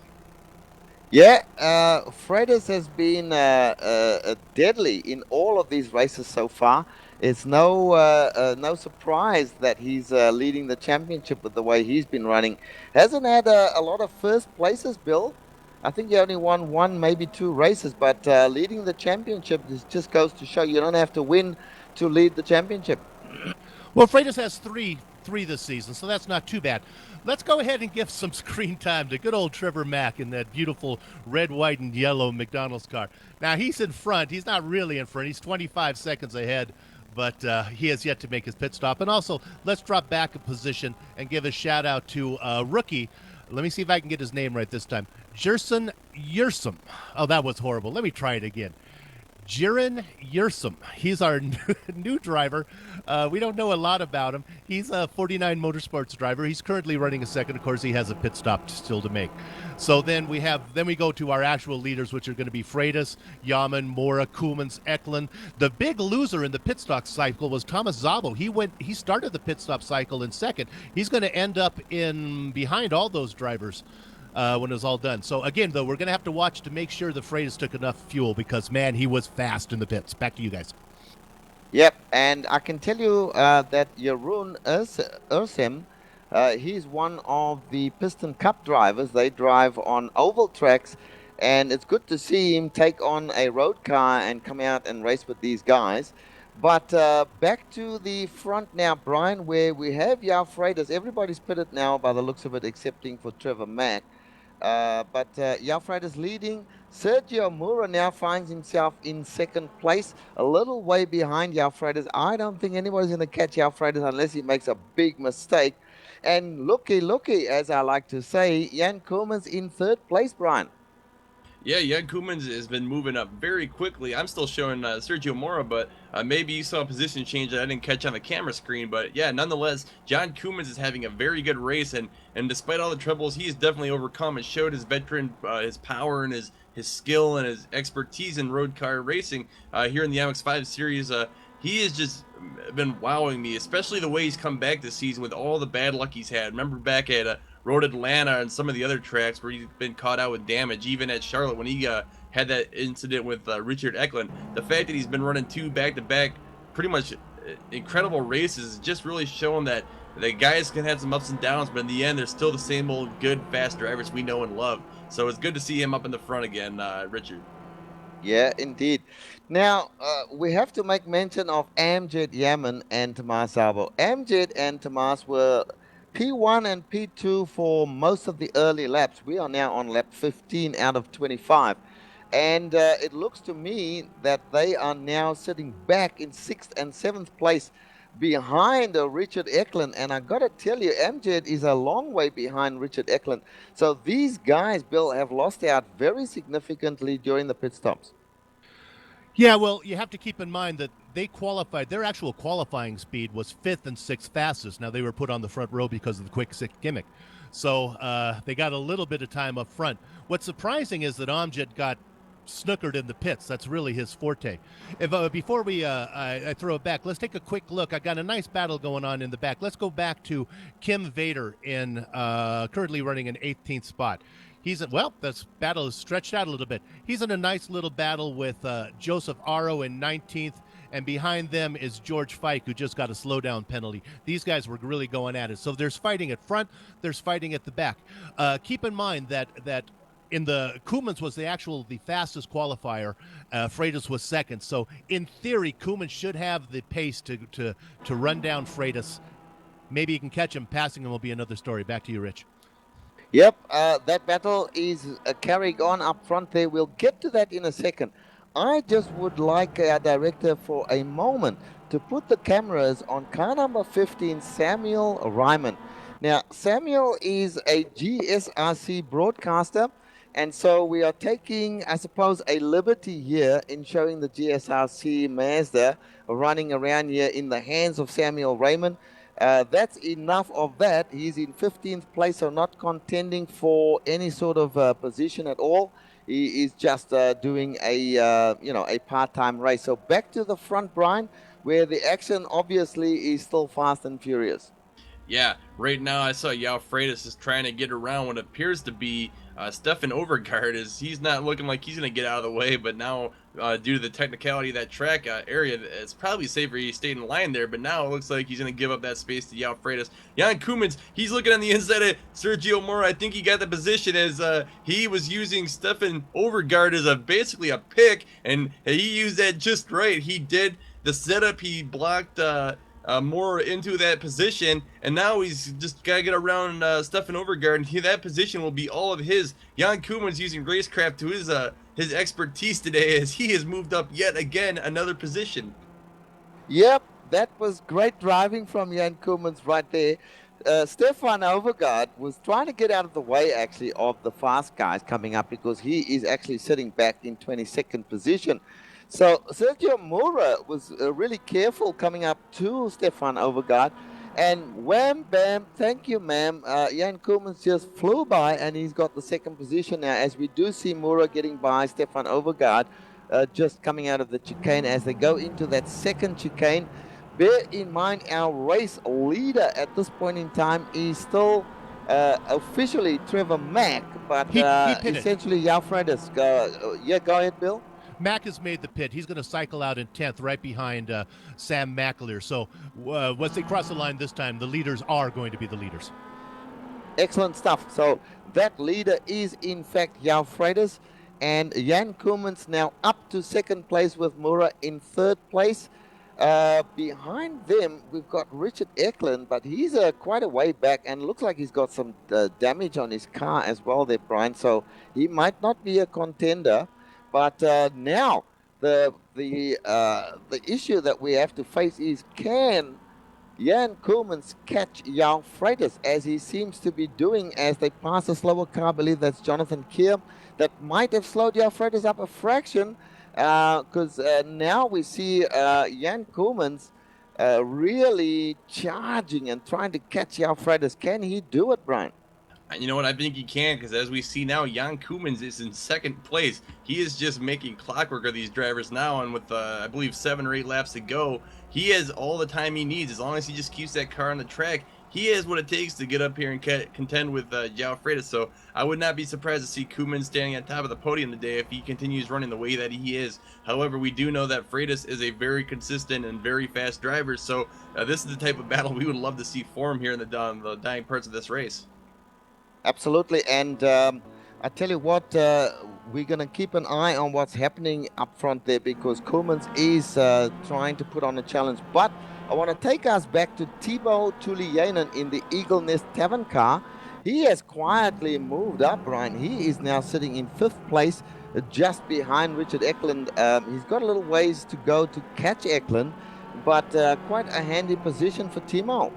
Yeah, Freitas has been deadly in all of these races so far. It's no surprise that he's leading the championship with the way he's been running. Hasn't had a lot of first places, Bill. I think he only won one, maybe two races, but leading the championship just goes to show you don't have to win to lead the championship.
Well, Freitas has three this season, so that's not too bad. Let's go ahead and give some screen time to good old Trevor Mack in that beautiful red, white, and yellow McDonald's car. Now, he's in front. He's not really in front. He's 25 seconds ahead, but he has yet to make his pit stop. And also, let's drop back a position and give a shout-out to rookie. Let me see if I can get his name right this time. Jerson Yersum. Oh, that was horrible. Let me try it again. Jiren Yersum. He's our new driver. We don't know a lot about him. He's a 49 Motorsports driver. He's currently running a second. Of course, he has a pit stop still to make. So then we go to our actual leaders, which are going to be Freitas, Yaman, Mora, Koolmans, Eklund. The big loser in the pit stop cycle was Thomas Zabo. He started the pit stop cycle in second. He's going to end up in behind all those drivers when it's all done. So again, though, we're going to have to watch to make sure the Freitas took enough fuel because, man, he was fast in the pits. Back to you guys.
Yep, and I can tell you that Jeroen Ursem, he's one of the Piston Cup drivers. They drive on oval tracks, and it's good to see him take on a road car and come out and race with these guys. But back to the front now, Brian, where we have João Freitas. Everybody's pitted now by the looks of it, excepting for Trevor Mack. But João Freitas leading. Sergio Mura now finds himself in second place, a little way behind João Freitas. I don't think anybody's going to catch João Freitas unless he makes a big mistake. And looky, as I like to say, Jan Koolmans in third place, Brian.
Yeah, Jan Koolmans has been moving up very quickly. I'm still showing Sergio Mora, but maybe you saw a position change that I didn't catch on the camera screen. But yeah, nonetheless, Jan Koolmans is having a very good race, and despite all the troubles, he's definitely overcome and showed his his power and his skill and his expertise in road car racing here in the MX-5 series. He has just been wowing me, especially the way he's come back this season with all the bad luck he's had. Remember back at Road Atlanta and some of the other tracks where he's been caught out with damage, even at Charlotte when he had that incident with Richard Eklund. The fact that he's been running two back-to-back pretty much incredible races is just really showing that the guys can have some ups and downs, but in the end, they're still the same old good, fast drivers we know and love. So it's good to see him up in the front again, Richard.
Yeah, indeed. Now, we have to make mention of Amjad Yaman and Tomas Zabo. Amjad and Tomas were P1 and P2 for most of the early laps. We are now on lap 15 out of 25. And it looks to me that they are now sitting back in 6th and 7th place behind Richard Eklund. And I got to tell you, Amjad is a long way behind Richard Eklund. So these guys, Bill, have lost out very significantly during the pit stops.
Yeah, well, you have to keep in mind that they qualified. Their actual qualifying speed was fifth and sixth fastest. Now they were put on the front row because of the quick sick gimmick, so they got a little bit of time up front. What's surprising is that Amjad got snookered in the pits. That's really his forte. If before I throw it back, let's take a quick look. I got a nice battle going on in the back. Let's go back to Kim Vader in currently running an 18th spot. This battle is stretched out a little bit. He's in a nice little battle with Joseph Aro in 19th, and behind them is George Fike, who just got a slowdown penalty. These guys were really going at it. So there's fighting at front, there's fighting at the back. Keep in mind that in the Koemans was the fastest qualifier. Freitas was second. So in theory, Koeman should have the pace to run down Freitas. Maybe he can catch him. Passing him will be another story. Back to you, Rich.
Yep, that battle is carrying on up front there. We'll get to that in a second. I just would like our director for a moment to put the cameras on car number 15, Samuel Ryman. Now, Samuel is a GSRC broadcaster, and so we are taking, I suppose, a liberty here in showing the GSRC Mazda running around here in the hands of Samuel Ryman. That's enough of that. He's in 15th place, so not contending for any sort of position at all. He is just doing a part-time race. So back to the front, Brian, where the action obviously is still fast and furious.
Yeah, right now I saw Yao Freitas is trying to get around what appears to be Stefan Overgaard. He's not looking like he's going to get out of the way, but now due to the technicality of that track area, it's probably safer he stayed in line there, but now it looks like he's going to give up that space to Yao Freitas. Jan Koemans, he's looking on the inside of Sergio Mora. I think he got the position as he was using Stefan Overgaard as basically a pick, and he used that just right. He did the setup, he blocked more into that position, and now he's just got to get around Stefan Overgaard, and that position will be all of his. Jan Koeman's using racecraft to his expertise today as he has moved up yet again another position.
Yep, that was great driving from Jan Koemans right there. Stefan Overgaard was trying to get out of the way actually of the fast guys coming up because he is actually sitting back in 22nd position. So Sergio Mora was really careful coming up to Stefan Overgaard, and wham bam, thank you ma'am, Jan Koemans just flew by and he's got the second position now, as we do see Mora getting by Stefan Overgaard just coming out of the chicane as they go into that second chicane. Bear in mind our race leader at this point in time is still officially Trevor Mack, but essentially Yao Freitas. Go ahead, Bill.
Mack has made the pit. He's going to cycle out in 10th right behind Sam McAleer. So once they cross the line this time, the leaders are going to be the leaders.
Excellent stuff. So that leader is in fact Yao Freitas, and Jan Koemans now up to second place with Mura in third place. Behind them, we've got Richard Eklund, but he's quite a way back and looks like he's got some damage on his car as well there, Brian. So he might not be a contender. But now the issue that we have to face is, can Jan Koemans catch Yao Freitas, as he seems to be doing as they pass a slower car? I believe that's Jonathan Keir. That might have slowed Yao Freitas up a fraction, because now we see Jan Koemans really charging and trying to catch Yao Freitas. Can he do it, Brian?
You know what? I think he can, because as we see now, Jan Koemans is in second place. He is just making clockwork of these drivers now, and with, I believe, 7 or 8 laps to go, he has all the time he needs. As long as he just keeps that car on the track, he has what it takes to get up here and contend with Yao Freitas. So I would not be surprised to see Koeman standing on top of the podium today if he continues running the way that he is. However, we do know that Freitas is a very consistent and very fast driver, so this is the type of battle we would love to see form here in the dying parts of this race.
Absolutely, and I tell you what, we're going to keep an eye on what's happening up front there, because Koemans is trying to put on a challenge. But I want to take us back to Thibaut Tulianen in the Eagle Nest Tavern car. He has quietly moved up, Brian. He is now sitting in 5th place, just behind Richard Eklund. He's got a little ways to go to catch Eklund, but quite a handy position for Timo.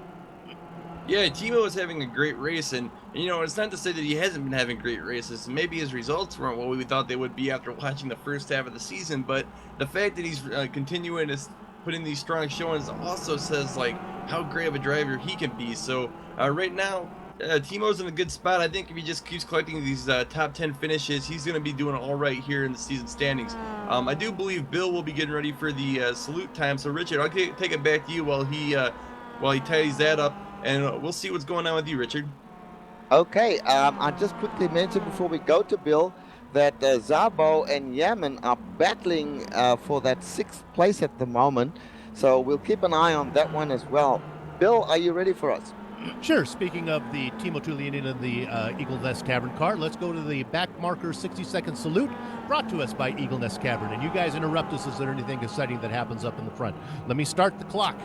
Yeah, Timo was having a great race, and it's not to say that he hasn't been having great races. Maybe his results weren't what we thought they would be after watching the first half of the season, but the fact that he's continuing to put in these strong showings also says like how great of a driver he can be. So right now, Timo's in a good spot. I think if he just keeps collecting these top 10 finishes, he's going to be doing all right here in the season standings. I do believe Bill will be getting ready for the salute time. So Richard, I'll take it back to you while he ties that up. And we'll see what's going on with you, Richard.
Okay, I just quickly mentioned before we go to Bill that Zabo and Yaman are battling for that 6th place at the moment. So we'll keep an eye on that one as well. Bill, are you ready for us?
Sure. Speaking of the Timo Tulianin and the Eagle Nest Tavern car, let's go to the back marker 60-second salute brought to us by Eagle Nest Tavern. And you guys interrupt us if there's anything exciting that happens up in the front. Let me start the clock.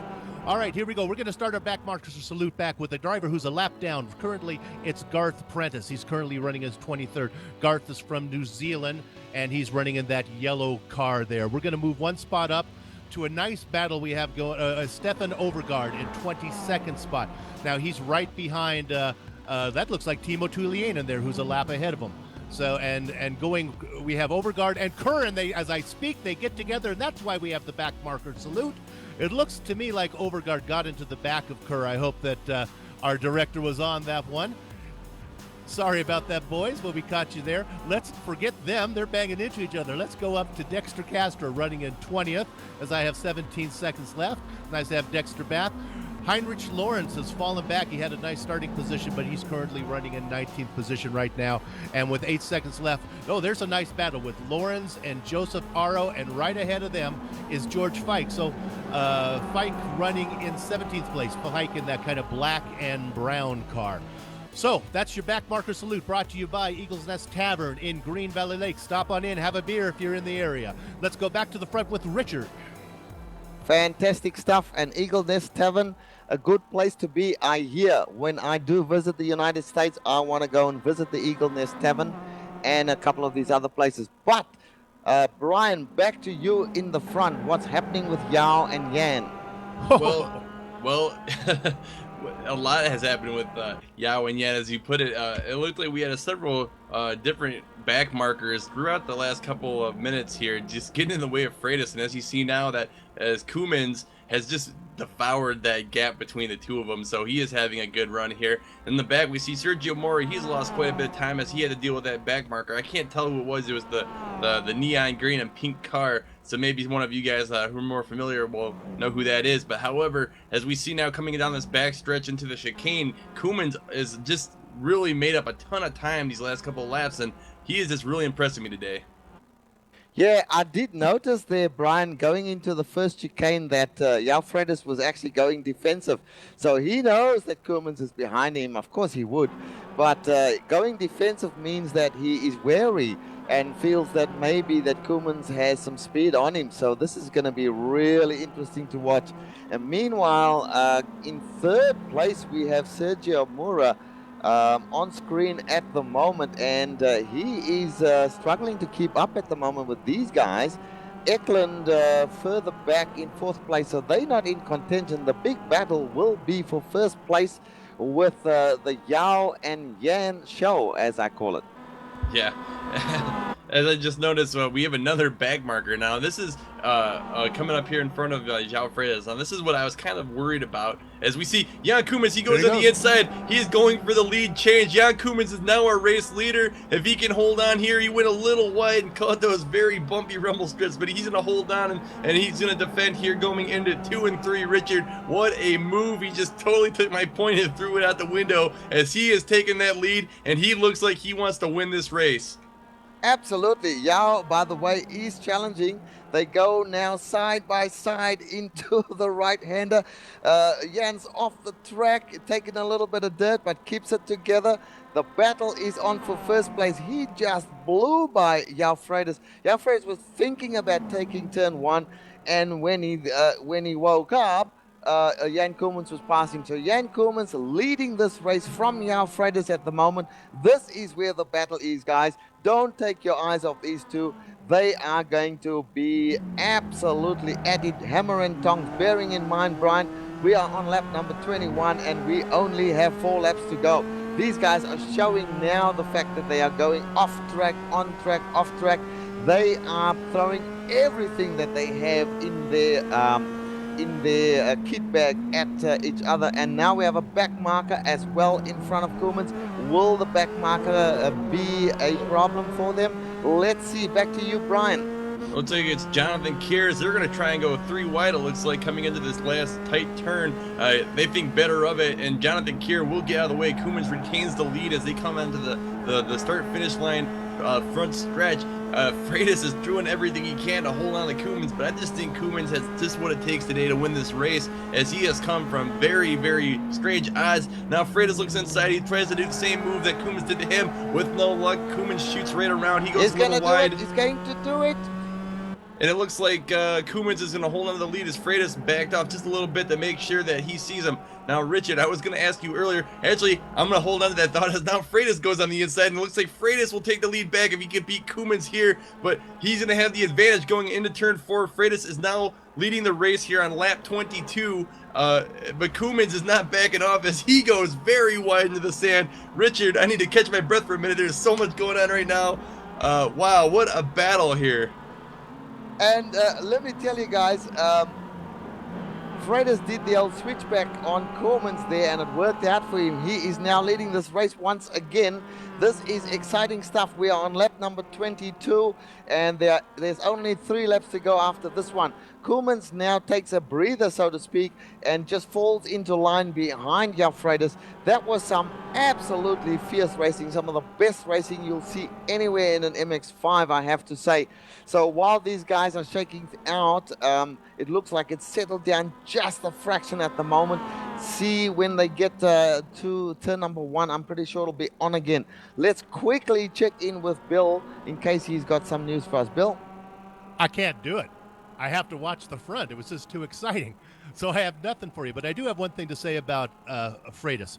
All right, here we go. We're going to start our back markers salute back with a driver who's a lap down. Currently, it's Garth Prentice. He's currently running his 23rd. Garth is from New Zealand, and he's running in that yellow car there. We're going to move one spot up to a nice battle we have going. Stefan Overgaard in 22nd spot. Now, he's right behind, that looks like Timo Tulianen there, who's a lap ahead of him. So, and going, we have Overgaard and Kerr, and as I speak, they get together, and that's why we have the back marker salute. It looks to me like Overgaard got into the back of Kerr. I hope that our director was on that one. Sorry about that, boys, but we caught you there. Let's forget them. They're banging into each other. Let's go up to Dexter Castro running in 20th as I have 17 seconds left. Nice to have Dexter back. Heinrich Lawrence has fallen back. He had a nice starting position, but he's currently running in 19th position right now. And with 8 seconds left, there's a nice battle with Lawrence and Joseph Aro, and right ahead of them is George Fike. So Fike running in 17th place, Fike in that kind of black and brown car. So that's your back marker salute brought to you by Eagle's Nest Tavern in Green Valley Lake. Stop on in, have a beer if you're in the area. Let's go back to the front with Richard.
Fantastic stuff. And Eagle Nest Tavern, a good place to be. I hear when I do visit the United States, I want to go and visit the Eagle Nest Tavern and a couple of these other places. But Brian, back to you in the front. What's happening with Yao and Yan?
Well, a lot has happened with Yao and Yan, as you put it. It looked like we had several different back markers throughout the last couple of minutes here, just getting in the way of Freitas. And as you see now, that as Koumans has just devoured that gap between the two of them, so he is having a good run here. In the back, we see Sergio Mori. He's lost quite a bit of time as he had to deal with that back marker. I can't tell who it was. It was the neon green and pink car. So maybe one of you guys who are more familiar will know who that is. But however, as we see now coming down this back stretch into the chicane, Koumans is just really made up a ton of time these last couple of laps, and he is just really impressing me today.
Yeah, I did notice there, Brian, going into the first chicane that Yao Freitas was actually going defensive. So he knows that Koumans is behind him. Of course he would. But going defensive means that he is wary and feels that maybe that Koumans has some speed on him. So this is going to be really interesting to watch. And meanwhile, in 3rd place, we have Sergio Mura on screen at the moment, and he is struggling to keep up at the moment with these guys. Eklund further back in 4th place, so they're not in contention. The big battle will be for 1st place with the Yao and Yan show, as I call it.
Yeah. As I just noticed, we have another back marker now. This is coming up here in front of João Freitas. Now, this is what I was kind of worried about. As we see, Jan Koumans, he goes on the inside. He is going for the lead change. Jan Koumans is now our race leader. If he can hold on here, he went a little wide and caught those very bumpy rumble strips, but he's going to hold on, and he's going to defend here going into 2 and 3. Richard, what a move. He just totally took my point and threw it out the window as he has taken that lead, and he looks like he wants to win this race.
Absolutely. Yao, by the way, is challenging. They go now side by side into the right-hander. Jan's off the track, taking a little bit of dirt, but keeps it together. The battle is on for 1st place. He just blew by Yao Freitas. Yao Freitas was thinking about taking turn 1, and when he woke up, Jan Koumans was passing. So Jan Koumans leading this race from Yao Freitas at the moment. This is where the battle is, guys. Don't take your eyes off these two. They are going to be absolutely at it, hammer and tongs, bearing in mind, Brian, We are on lap number 21 and we only have 4 laps to go. These guys are showing now the fact that they are going off track, on track, off track. They are throwing everything that they have in their kit bag at each other, and now we have a back marker as well in front of Koemans. Will the back marker be a problem for them? Let's see. Back to you, Brian.
Looks like it's Jonathan Kears. They're going to try and go 3 wide, it looks like, coming into this last tight turn. They think better of it, and Jonathan Keir will get out of the way. Koemans retains the lead as they come onto the start-finish line front stretch. Freitas is doing everything he can to hold on to Koemans, but I just think Koemans has just what it takes today to win this race, as he has come from very, very strange odds. Now Freitas looks inside. He tries to do the same move that Koemans did to him. With no luck, Koemans shoots right around. He goes a little wide.
He's going to do it.
And it looks like Koemans is going to hold on to the lead as Freitas backed off just a little bit to make sure that he sees him. Now, Richard, I was going to ask you earlier. Actually, I'm going to hold on to that thought as now Freitas goes on the inside, and it looks like Freitas will take the lead back if he can beat Koemans here. But he's going to have the advantage going into turn 4. Freitas is now leading the race here on lap 22. But Koemans is not backing off as he goes very wide into the sand. Richard, I need to catch my breath for a minute. There's so much going on right now. Wow, what a battle here.
And let me tell you guys, Freitas did the old switchback on Koemans there, and it worked out for him. He is now leading this race once again. This is exciting stuff. We are on lap number 22, and there's only 3 laps to go after this one. Koemans now takes a breather, so to speak, and just falls into line behind Jan Freitas. That was some absolutely fierce racing, some of the best racing you'll see anywhere in an MX-5, I have to say. So while these guys are shaking out, it looks like it's settled down just a fraction at the moment. See when they get to turn number 1, I'm pretty sure it'll be on again. Let's quickly check in with Bill in case he's got some news for us. Bill?
I can't do it. I have to watch the front. It was just too exciting. So I have nothing for you. But I do have one thing to say about Freitas.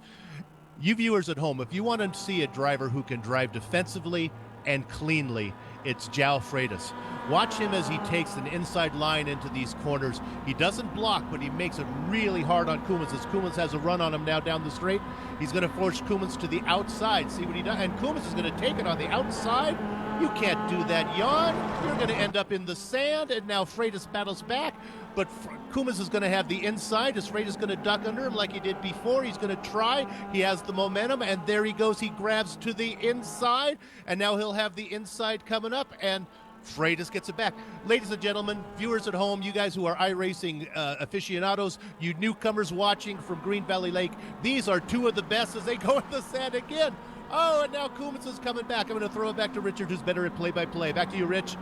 You viewers at home, if you want to see a driver who can drive defensively and cleanly, it's João Freitas. Watch him as he takes an inside line into these corners. He doesn't block, but he makes it really hard on Koemans, as Koemans has a run on him now down the straight. He's going to force Koemans to the outside. See what he does? And Koemans is going to take it on the outside. You can't do that, Jan. You're going to end up in the sand, and now Freitas battles back. But Koemans is going to have the inside. Is Freitas going to duck under him like he did before? He's going to try. He has the momentum, and there he goes. He grabs to the inside, and now he'll have the inside coming up, and Freitas gets it back. Ladies and gentlemen, viewers at home, you guys who are iRacing aficionados, you newcomers watching from Green Valley Lake, these are 2 of the best as they go in the sand again. Oh, and now Koemans is coming back. I'm going to throw it back to Richard, who's better at play-by-play. Back to you, Rich.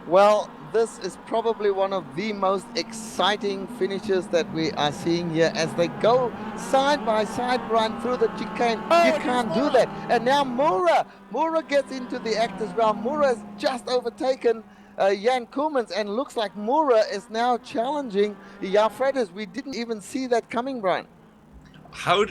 Well, this is probably one of the most exciting finishes that we are seeing here as they go side by side, Brian, through the chicane. You can't do that. And now Moura gets into the act as well. Moura has just overtaken Jan Koemans, and looks like Moura is now challenging Jan Freitas. We didn't even see that coming, Brian.
All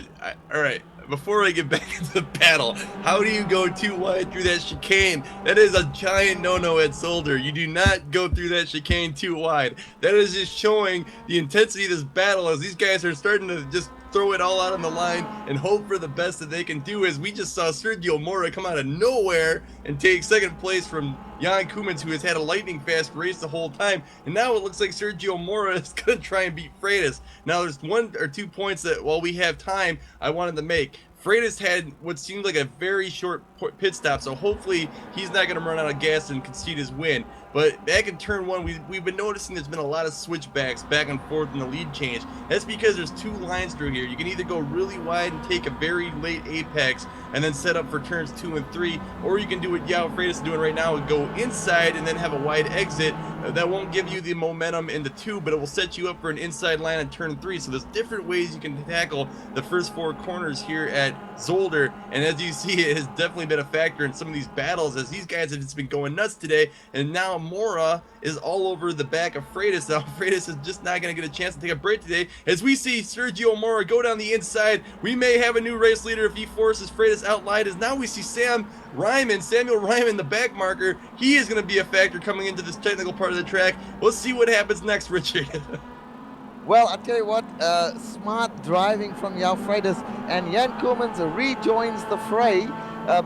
right, before I get back into the battle, how do you go too wide through that chicane? That is a giant no-no at Zolder. You do not go through that chicane too wide. That is just showing the intensity of this battle as these guys are starting to just throw it all out on the line and hope for the best that they can do, as we just saw Sergio Moura come out of nowhere and take second place from Jan Koemans, who has had a lightning fast race the whole time. And now it looks like Sergio Moura is going to try and beat Freitas. Now there's 1 or 2 points that, while we have time, I wanted to make. Freitas had what seemed like a very short pit stop, so hopefully he's not going to run out of gas and concede his win. But back in turn 1, we've been noticing there's been a lot of switchbacks back and forth in the lead change. That's because there's 2 lines through here. You can either go really wide and take a very late apex and then set up for turns 2 and 3, or you can do what João Freitas is doing right now and go inside and then have a wide exit. That won't give you the momentum in the 2, but it will set you up for an inside line in turn 3. So there's different ways you can tackle the first 4 corners here at Zolder, and as you see, it has definitely been a factor in some of these battles, as these guys have just been going nuts today. And now Moura is all over the back of Freitas. Now Freitas is just not going to get a chance to take a break today, as we see Sergio Moura go down the inside. We may have a new race leader if he forces Freitas out wide, as now we see Samuel Ryman, the back marker. He is going to be a factor coming into this technical part of the track. Let's see what happens next, Richard.
Well, I tell you what, smart driving from Freitas, and Jan Koolmans rejoins the fray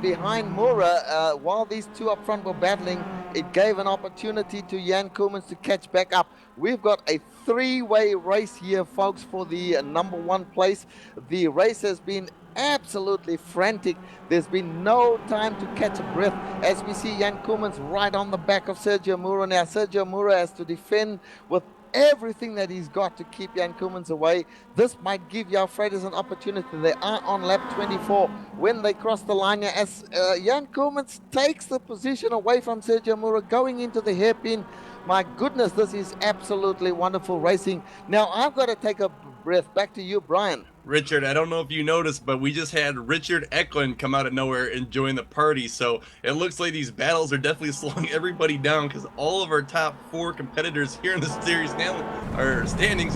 behind Mura. While these two up front were battling, it gave an opportunity to Jan Koolmans to catch back up. We've got a three-way race here, folks, for the number one place. The race has been absolutely frantic. There's been no time to catch a breath as we see Jan Koolmans right on the back of Sergio Mura. Now, Sergio Mura has to defend with everything that he's got to keep Jan Koolmans away. This might give Freitas an opportunity. They are on lap 24 when they cross the line here as Jan Koolmans takes the position away from Sergio Mura going into the hairpin. My goodness, this is absolutely wonderful racing. Now I've got to take a breath. Back to you, Brian.
Richard, I don't know if you noticed, but we just had Richard Eklund come out of nowhere and join the party, so it looks like these battles are definitely slowing everybody down because all of our top 4 competitors here in the series standings,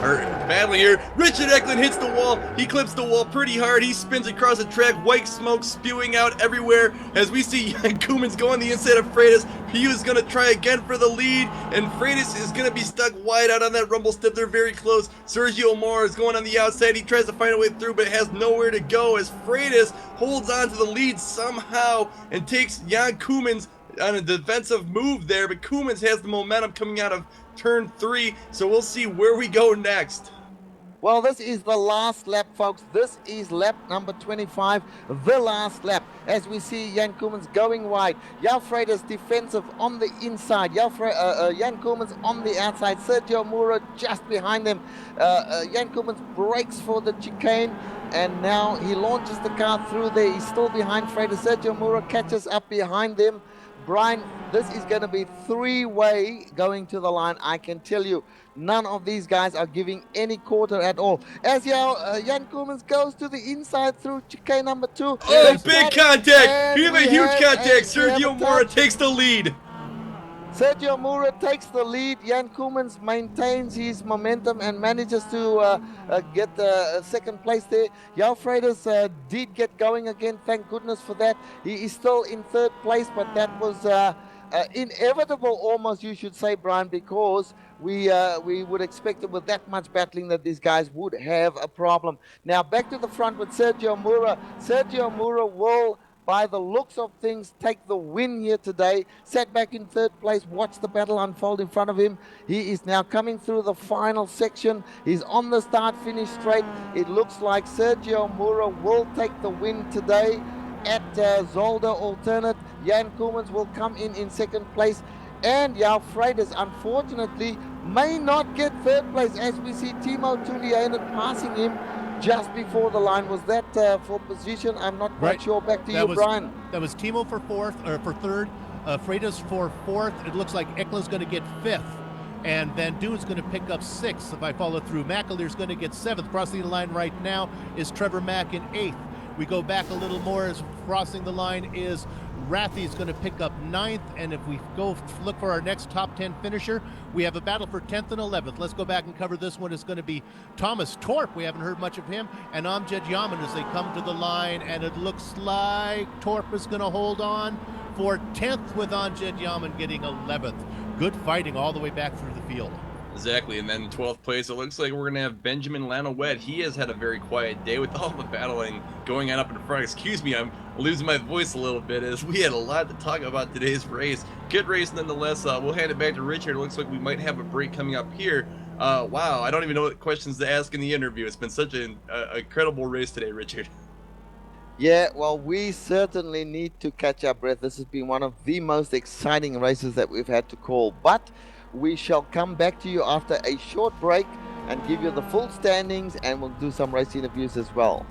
are battling here. Richard Eklund hits the wall, he clips the wall pretty hard, he spins across the track, white smoke spewing out everywhere as we see Jan Koolmans go on the inside of Freitas. He was going to try again for the lead, and Freitas is going to be stuck wide out on that rumble strip. They're very close. Sergio Mora is going on the outside. He tries to find a way through, but has nowhere to go as Freitas holds on to the lead somehow and takes Jan Koolmans on a defensive move there, but Koolmans has the momentum coming out of turn 3, so we'll see where we go next.
Well, this is the last lap, folks. This is lap number 25, the last lap. As we see Jan Koolmans going wide. Freitas defensive on the inside. Jan Koolmans on the outside. Sergio Mura just behind them. Jan Koolmans breaks for the chicane. And now he launches the car through there. He's still behind Freitas. Sergio Mura catches up behind them. Brian, this is going to be three-way going to the line. I can tell you, none of these guys are giving any quarter at all. As Jan Koolmans goes to the inside through chicane number 2.
Oh, big contact! We have a huge contact. Sergio Mora takes the lead.
Sergio Mura takes the lead. Jan Koolmans maintains his momentum and manages to get second place there. Freitas did get going again. Thank goodness for that. He is still in third place, but that was inevitable almost, you should say, Brian, because we would expect it with that much battling that these guys would have a problem. Now back to the front with Sergio Mura. Sergio Mura will, by the looks of things, take the win here today. Sat back in third place, watched the battle unfold in front of him. He is now coming through the final section. He's on the start-finish straight. It looks like Sergio Mura will take the win today at Zolder alternate. Jan Koolmans will come in second place. And Freitas, unfortunately, may not get third place as we see Timo Tuliainen passing him just before the line. Was that for position? I'm not quite sure. Back to you, Brian.
That was Timo for third, Freitas for fourth. It looks like Eklund's going to get fifth, and Van Duyn's going to pick up sixth if I follow through. McAleer's going to get seventh. Crossing the line right now is Trevor Mack in eighth. We go back a little more as crossing the line is Rathy's going to pick up ninth, and if we go look for our next top 10 finisher, we have a battle for 10th and 11th. Let's go back and cover this one. It's going to be Thomas Torp. We haven't heard much of him, and Amjad Yaman as they come to the line, and it looks like Torp is going to hold on for 10th with Amjad Yaman getting 11th. Good fighting all the way back through the field.
Exactly, and then 12th place, it looks like we're going to have Benjamin Lanowet. He has had a very quiet day with all the battling going on up in front. Excuse me, I'm losing my voice a little bit as we had a lot to talk about today's race. Good race nonetheless. We'll hand it back to Richard. It looks like we might have a break coming up here. Wow, I don't even know what questions to ask in the interview. It's been such an incredible race today, Richard.
Yeah, well, we certainly need to catch our breath. This has been one of the most exciting races that we've had to call, but we shall come back to you after a short break and give you the full standings, and we'll do some race interviews as well.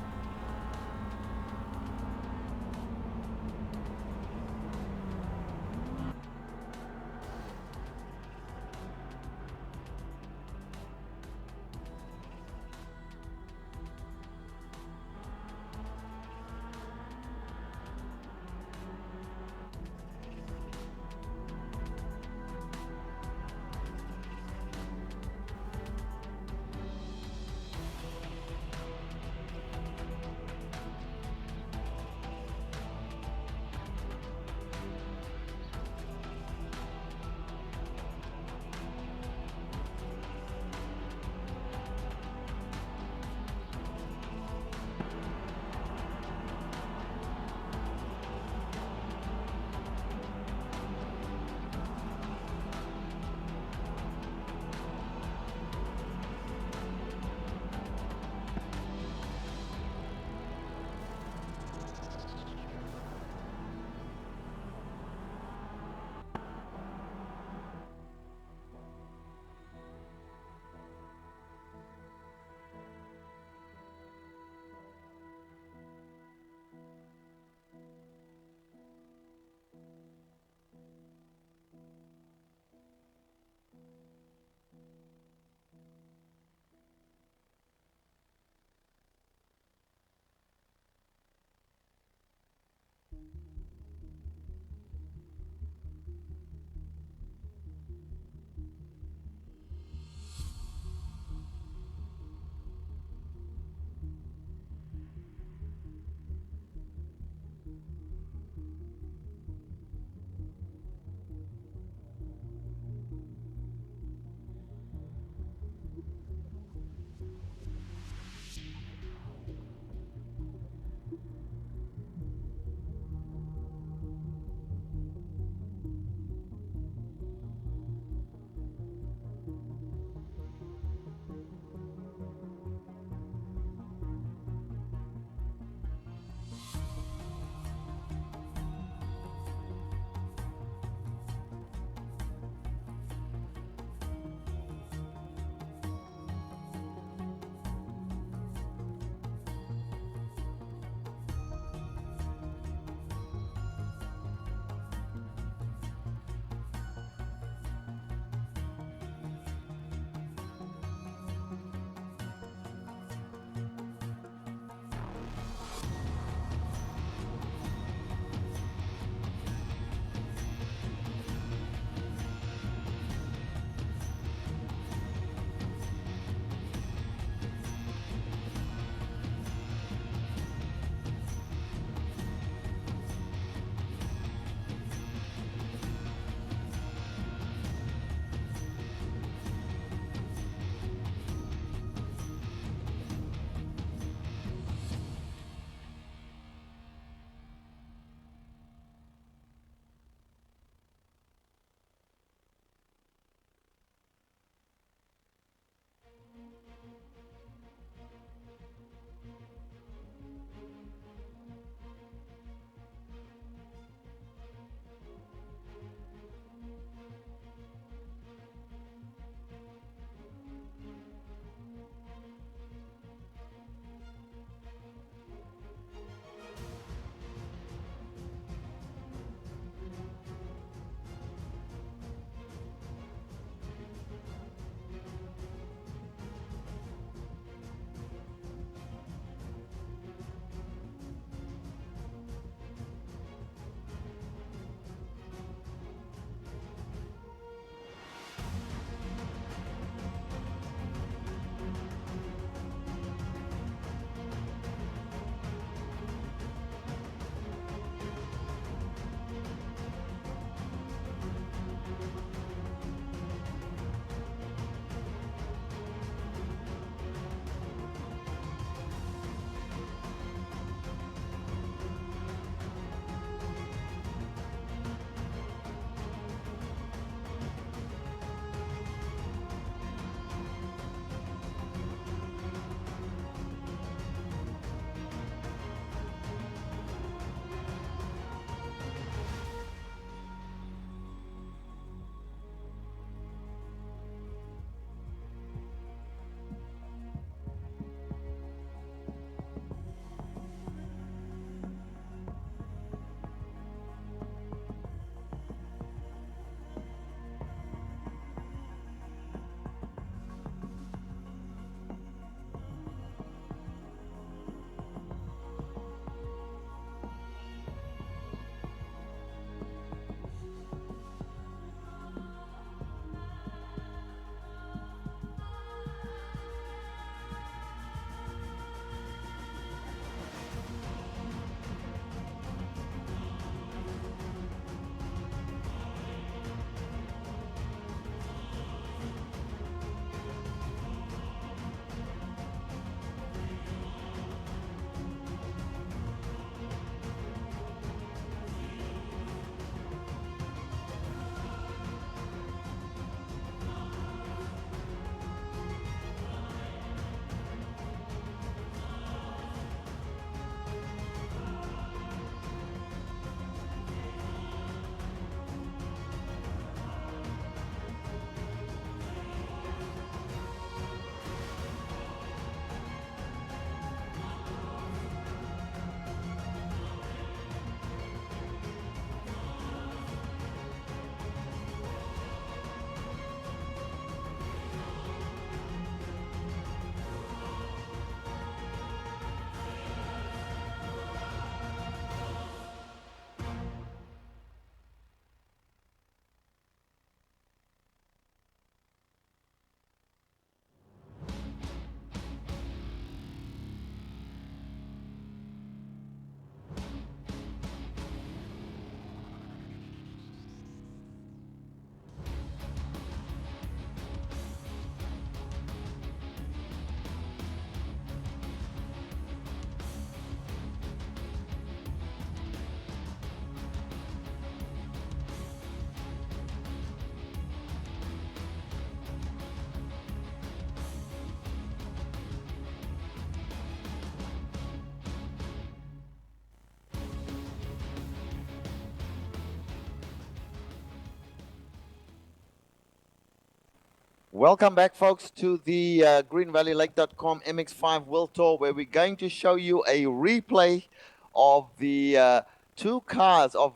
Welcome back, folks, to the greenvalleylake.com MX-5 World Tour, where we're going to show you a replay of the two cars of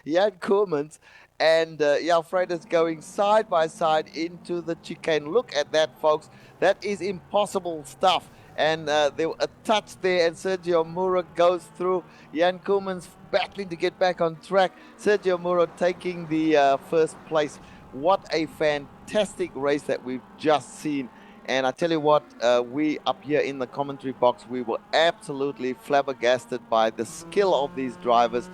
Jan Koemans and Jan Freitas going side by side into the chicane. Look at that, folks. That is impossible stuff. And there a touch there, and Sergio Mura goes through. Jan Koemans battling to get back on track. Sergio Mura taking the first place. What a fantastic race that we've just seen. And I tell you what, we up here in the commentary box, we were absolutely flabbergasted by the skill of these drivers.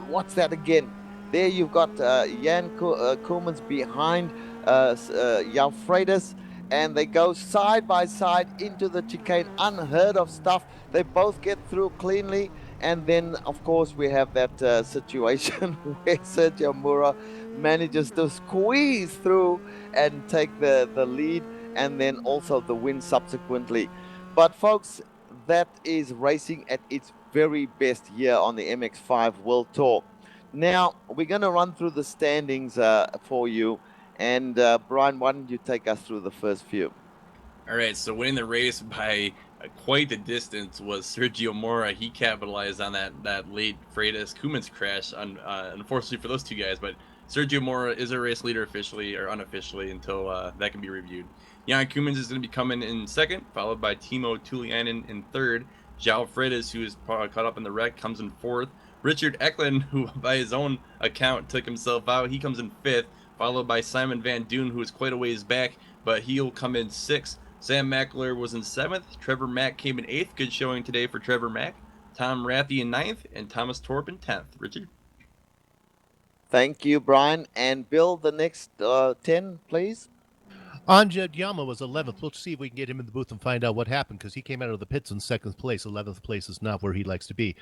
What's that again? There you've got Jan Koemans behind Jan Freitas, and they go side by side into the chicane. Unheard of stuff. They both get through cleanly. And then, of course, we have that situation where Sergio Mura manages to squeeze through and take the lead, and then also the win subsequently. But folks, that is racing at its very best here on the MX-5 World Tour. Now, we're going to run through the standings for you. And Brian, why don't you take us through the first few?
All right, so winning the race by quite the distance was Sergio Mora. He capitalized on that late Freitas Koemans crash, unfortunately for those two guys. But Sergio Mora is a race leader officially or unofficially until that can be reviewed. Jan Koemans is going to be coming in second, followed by Timo Tulianen in third. João Freitas, who is caught up in the wreck, comes in fourth. Richard Eklund, who by his own account took himself out, he comes in fifth, followed by Simon Van Doon, who is quite a ways back, but he'll come in sixth. Sam Mackler was in seventh. Trevor Mack came in eighth. Good showing today for Trevor Mack. Tom Rathie in ninth, and Thomas Torp in 10th. Richard?
Thank you, Brian. And Bill, the next 10, please.
Amjad Yama was 11th. We'll see if we can get him in the booth and find out what happened, because he came out of the pits in second place. 11th place is not where he likes to be.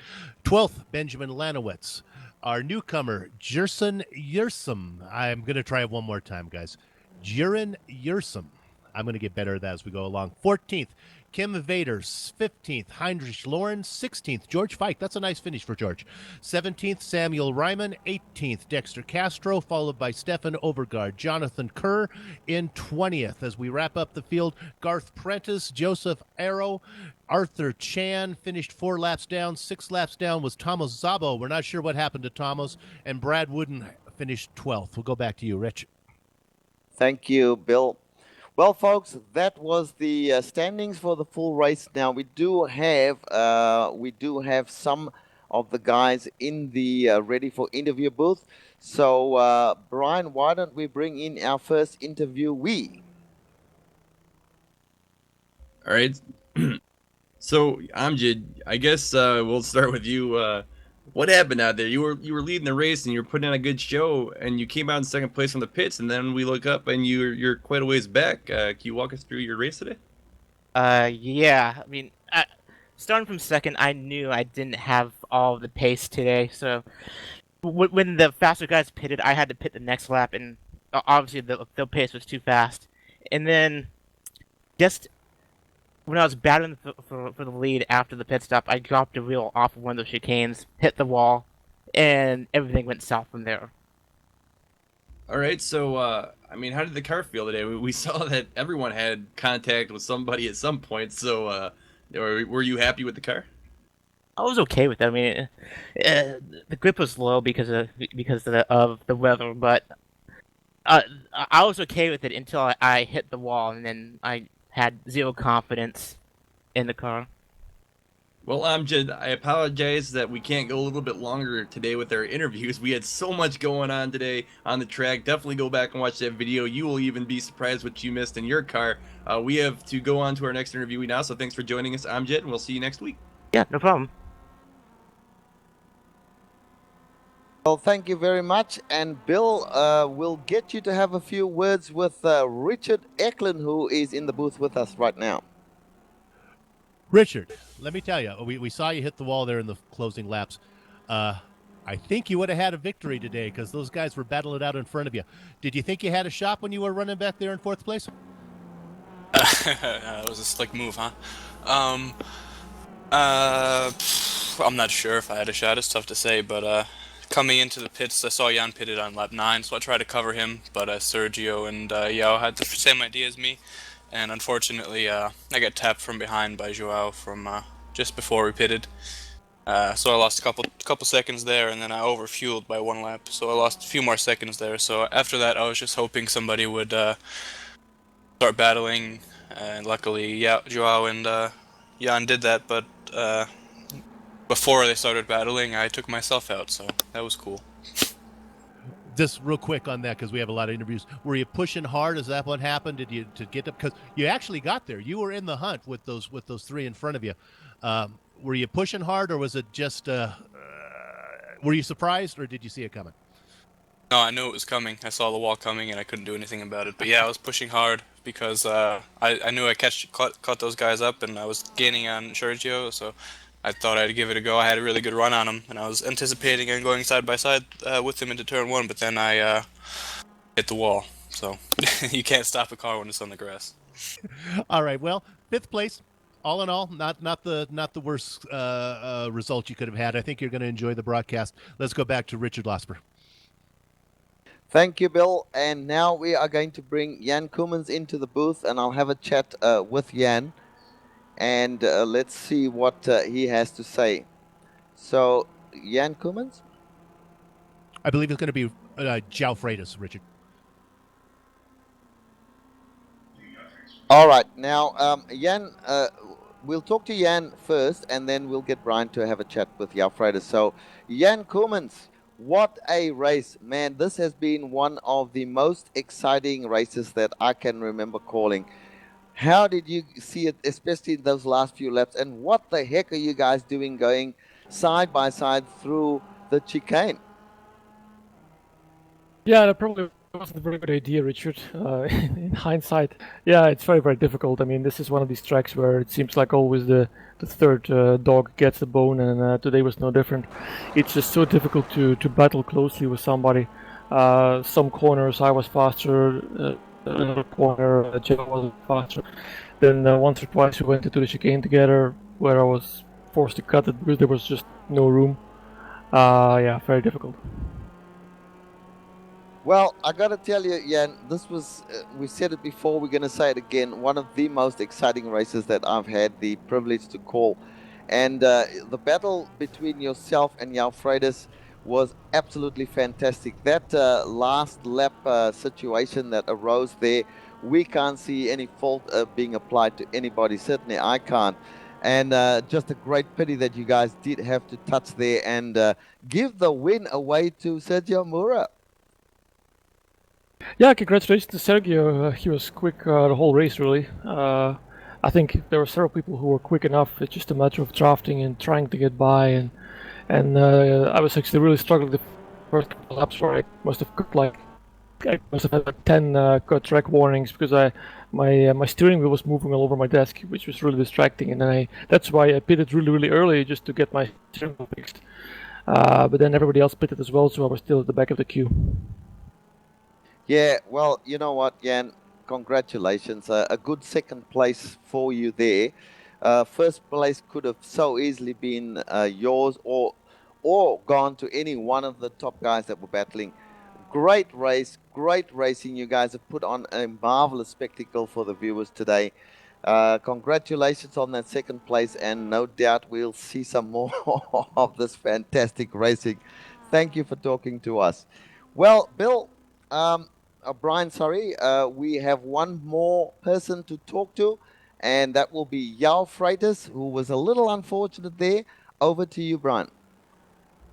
12th, Benjamin Lanowitz. Our newcomer, Jerson Yersum. I'm going to try it one more time, guys. Jiren Yersum. I'm going to get better at that as we go along. 14th, Kim Vaders. 15th, Heinrich Loren. 16th, George Fike. That's a nice finish for George. 17th, Samuel Ryman. 18th, Dexter Castro, followed by Stefan Overgaard. Jonathan Kerr in 20th. As we wrap up the field, Garth Prentice, Joseph Arrow, Arthur Chan finished 4 laps down. 6 laps down was Thomas Zabo. We're not sure what happened to Thomas. And Brad Wooden finished 12th. We'll go back to you, Rich.
Thank you, Bill. Well, folks, that was the standings for the full race. Now we do have some of the guys in the ready for interview booth. So, Brian, why don't we bring in our first interviewee?
All right. So, Amjad, I guess we'll start with you. What happened out there? You were leading the race and you were putting on a good show, and you came out in second place from the pits, and then we look up and you're quite a ways back. Can you walk us through your race today?
Yeah. I mean, starting from second, I knew I didn't have all the pace today. So when the faster guys pitted, I had to pit the next lap, and obviously the pace was too fast. And then just when I was battling for the lead after the pit stop, I dropped the wheel off of one of those chicanes, hit the wall, and everything went south from there.
All right, so I mean, how did the car feel today? We saw that everyone had contact with somebody at some point. So were you happy with the car?
I was okay with it. I mean, the grip was low because of the weather, but I was okay with it until I hit the wall, and then I had zero confidence in the car.
Well, Amjad, I apologize that we can't go a little bit longer today with our interviews. We had so much going on today on the track. Definitely go back and watch that video. You will even be surprised what you missed in your car. We have to go on to our next interviewee now, so thanks for joining us, Amjad, and we'll see you next week.
Yeah, no problem.
Well, thank you very much. And Bill, will get you to have a few words with Richard Eklund, who is in the booth with us right now.
Richard, let me tell you, we saw you hit the wall there in the closing laps. I think you would have had a victory today because those guys were battling it out in front of you. Did you think you had a shot when you were running back there in fourth place?
It was a slick move, huh? I'm not sure if I had a shot. It's tough to say, but coming into the pits, I saw Jan pitted on lap 9, so I tried to cover him, but Sergio and Yao had the same idea as me, and unfortunately I got tapped from behind by Joao from just before we pitted. So I lost a couple seconds there, and then I overfueled by 1 lap, so I lost a few more seconds there. So after that, I was just hoping somebody would start battling, and luckily, yeah, Joao and Jan did that. But before they started battling, I took myself out, so that was cool.
Just real quick on that, because we have a lot of interviews. Were you pushing hard? Is that what happened? Did you to get up? Because you actually got there. You were in the hunt with those 3 in front of you. Were you pushing hard, or was it just? Were you surprised, or did you see it coming?
No, I knew it was coming. I saw the wall coming, and I couldn't do anything about it. But yeah, I was pushing hard because I knew I caught those guys up, and I was gaining on Sergio, so I thought I'd give it a go. I had a really good run on him, and I was anticipating and going side by side with him into turn 1, but then I hit the wall. So you can't stop a car when it's on the grass.
All right. Well, 5th place. All in all, not the worst result you could have had. I think you're going to enjoy the broadcast. Let's go back to Richard Losper.
Thank you, Bill. And now we are going to bring Jan Koemans into the booth, and I'll have a chat with Jan. And let's see what he has to say. So, Jan Koemans?
I believe it's going to be Joao Freitas, Richard.
All right. Now, Jan, we'll talk to Jan first, and then we'll get Brian to have a chat with Joao Freitas. So, Jan Koemans, what a race. Man, this has been one of the most exciting races that I can remember calling. How did you see it, especially in those last few laps? And what the heck are you guys doing going side by side through the chicane?
Yeah, that probably wasn't a very good idea, Richard. In hindsight, yeah, it's very, very difficult. I mean, this is one of these tracks where it seems like always the third dog gets the bone, and today was no different. It's just so difficult to battle closely with somebody. Some corners I was faster. Another corner, Joe was faster. Then once or twice we went into the chicane together, where I was forced to cut it because there was just no room. Yeah, very difficult.
Well, I got to tell you, Jan, this was, we said it before, we're going to say it again, one of the most exciting races that I've had the privilege to call. And the battle between yourself and Joao Freitas was absolutely fantastic. That last lap situation that arose there, we can't see any fault being applied to anybody. Certainly I can't. And just a great pity that you guys did have to touch there and give the win away to Sergio Mura.
Yeah, congratulations to Sergio. He was quick the whole race, really. I think there were several people who were quick enough. It's just a matter of drafting and trying to get by. And I was actually really struggling the first couple laps where I must have had like 10 cut track warnings because my steering wheel was moving all over my desk, which was really distracting. And then that's why I pitted really early just to get my steering wheel fixed. But then everybody else pitted as well, so I was still at the back of the queue.
Yeah, well, you know what, Jan, congratulations. A good second place for you there. First place could have so easily been yours or gone to any one of the top guys that were battling. Great race, great racing. You guys have put on a marvelous spectacle for the viewers today. Congratulations on that second place, and no doubt we'll see some more of this fantastic racing. Thank you for talking to us. Well, Bill, Brian, sorry, we have one more person to talk to, and that will be Joao Freitas, who was a little unfortunate there. Over to you, Brian.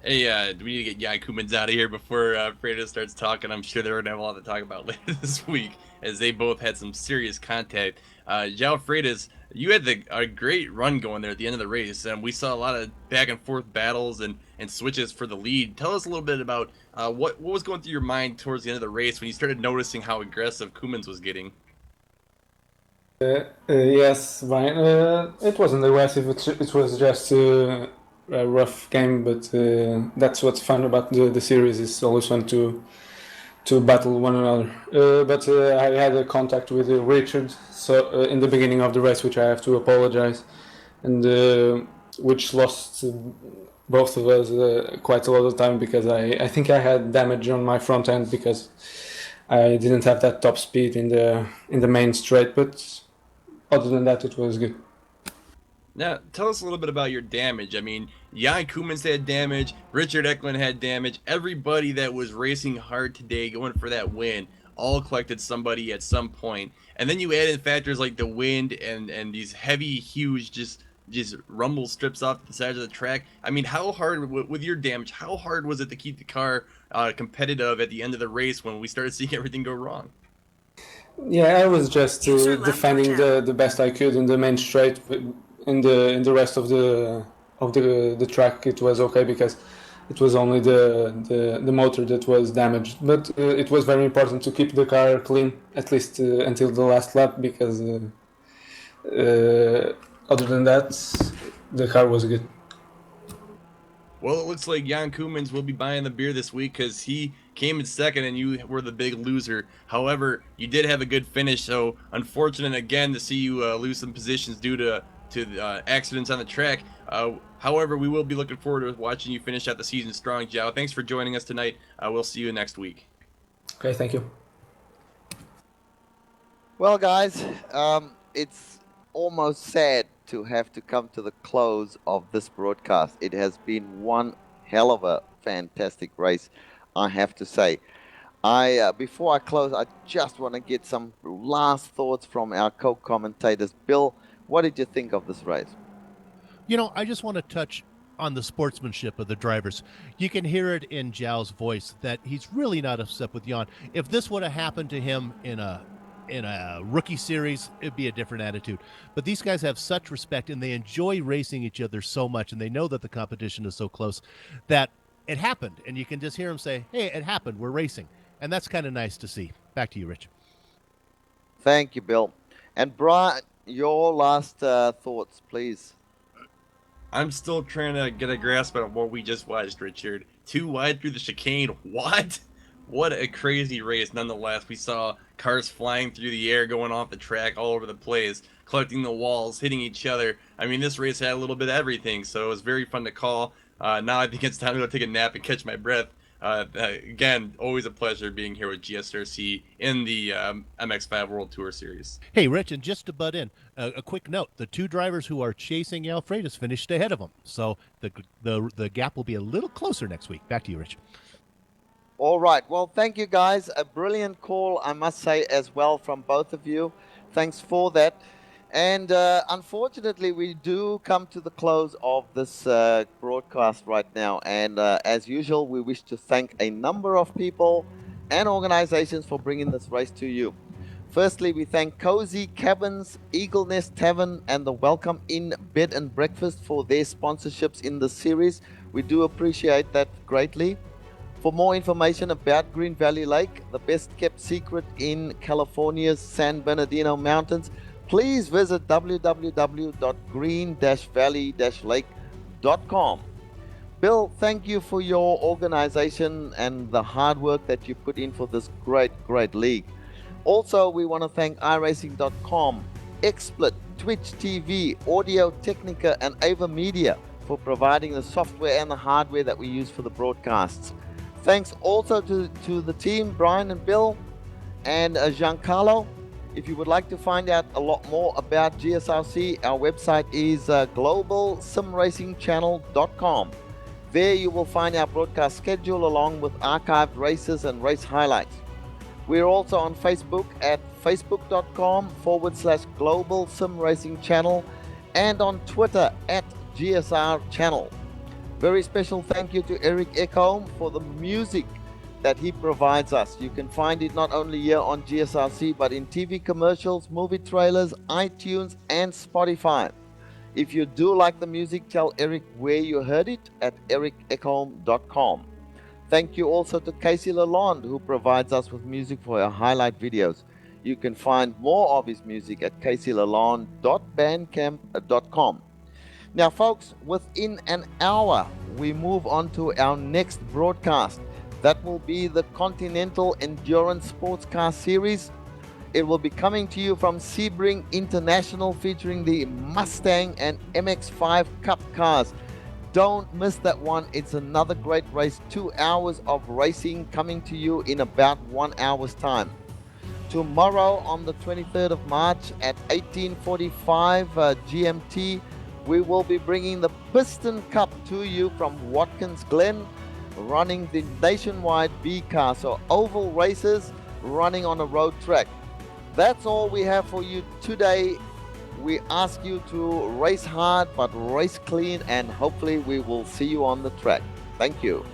Hey, we need to get Jan Koemans out of here before Freitas starts talking. I'm sure they're going to have a lot to talk about later this week, as they both had some serious contact. Joao Freitas, you had a great run going there at the end of the race, and we saw a lot of back and forth battles and switches for the lead. Tell us a little bit about what was going through your mind towards the end of the race when you started noticing how aggressive Koemans was getting.
Yes, Brian. It wasn't aggressive. It was just a rough game, but that's what's fun about the series. It's always fun to battle one another. But I had a contact with Richard in the beginning of the race, which I have to apologize, and which lost both of us quite a lot of time because I think I had damage on my front end because I didn't have that top speed in the main straight, but other than that, it was good.
Now, tell us a little bit about your damage. I mean, Jan Koemans had damage, Richard Eklund had damage. Everybody that was racing hard today, going for that win, all collected somebody at some point. And then you add in factors like the wind and these heavy, huge, just rumble strips off the sides of the track. I mean, how hard, with your damage, how hard was it to keep the car competitive at the end of the race when we started seeing everything go wrong?
Yeah, I was just defending the best I could in the main straight. But in the rest of the track, it was okay because it was only the motor that was damaged. But it was very important to keep the car clean, at least until the last lap, because other than that, the car was good.
Well, it looks like Jan Koemans will be buying the beer this week because he came in second and you were the big loser. However, you did have a good finish, so unfortunate again to see you lose some positions due to accidents on the track. However, we will be looking forward to watching you finish out the season strong, Joao. Thanks for joining us tonight. We'll see you next week.
Okay, thank you.
Well, guys, it's almost sad to have to come to the close of this broadcast. It has been one hell of a fantastic race, I have to say. Before I close, I just want to get some last thoughts from our co-commentators. Bill, what did you think of this race?
You know, I just want to touch on the sportsmanship of the drivers. You can hear it in Zhao's voice that he's really not upset with Jan. If this would have happened to him in a rookie series, it'd be a different attitude. But these guys have such respect and they enjoy racing each other so much, and they know that the competition is so close that it happened. And you can just hear him say, hey, it happened, we're racing. And that's kind of nice to see. Back to you, Rich.
Thank you, Bill. And Brian, your last thoughts, please.
I'm still trying to get a grasp on what we just watched, Richard. Too wide through the chicane. What? What a crazy race nonetheless. We saw cars flying through the air, going off the track all over the place, collecting the walls, hitting each other. I mean, this race had a little bit of everything, so it was very fun to call. Now I think it's time to go take a nap and catch my breath. Again, always a pleasure being here with GSRC in the MX-5 World Tour Series.
Hey, Rich, and just to butt in, a quick note. The two drivers who are chasing Alfredus finished ahead of him, so the gap will be a little closer next week. Back to you, Rich.
All right. Well, thank you, guys. A brilliant call, I must say, as well, from both of you. Thanks for that. And unfortunately, we do come to the close of this broadcast right now. And as usual, we wish to thank a number of people and organizations for bringing this race to you. Firstly, we thank Cozy Cabins, Eagle Nest Tavern, and the Welcome Inn Bed and Breakfast for their sponsorships in the series. We do appreciate that greatly. For more information about Green Valley Lake, the best kept secret in California's San Bernardino Mountains, please visit www.green-valley-lake.com. Bill, thank you for your organization and the hard work that you put in for this great league. Also, we want to thank iRacing.com, XSplit, Twitch TV, Audio Technica, and Ava Media for providing the software and the hardware that we use for the broadcasts. Thanks also to the team, Brian and Bill and Giancarlo. If you would like to find out a lot more about GSRC, our website is globalsimracingchannel.com. There you will find our broadcast schedule along with archived races and race highlights. We're also on Facebook at facebook.com/Global Sim Racing Channel and on Twitter at GSR Channel. Very special thank you to Eric Ekholm for the music that he provides us. You can find it not only here on GSRC but in TV commercials, movie trailers, iTunes and Spotify. If you do like the music, tell Eric where you heard it at ericekholm.com. Thank you also to Casey Lalonde who provides us with music for our highlight videos. You can find more of his music at caseylalonde.bandcamp.com. Now folks, within an hour we move on to our next broadcast. That will be the Continental Endurance Sports Car Series. It will be coming to you from Sebring International, featuring the Mustang and MX-5 Cup cars. Don't miss that one. It's another great race. 2 hours of racing coming to you in about 1 hour's time. Tomorrow on the 23rd of March at 18:45 GMT, we will be bringing the Piston Cup to you from Watkins Glen, running the nationwide B car, so oval races running on a road track. That's all we have for you today. We ask you to race hard but race clean, and hopefully we will see you on the track. Thank you.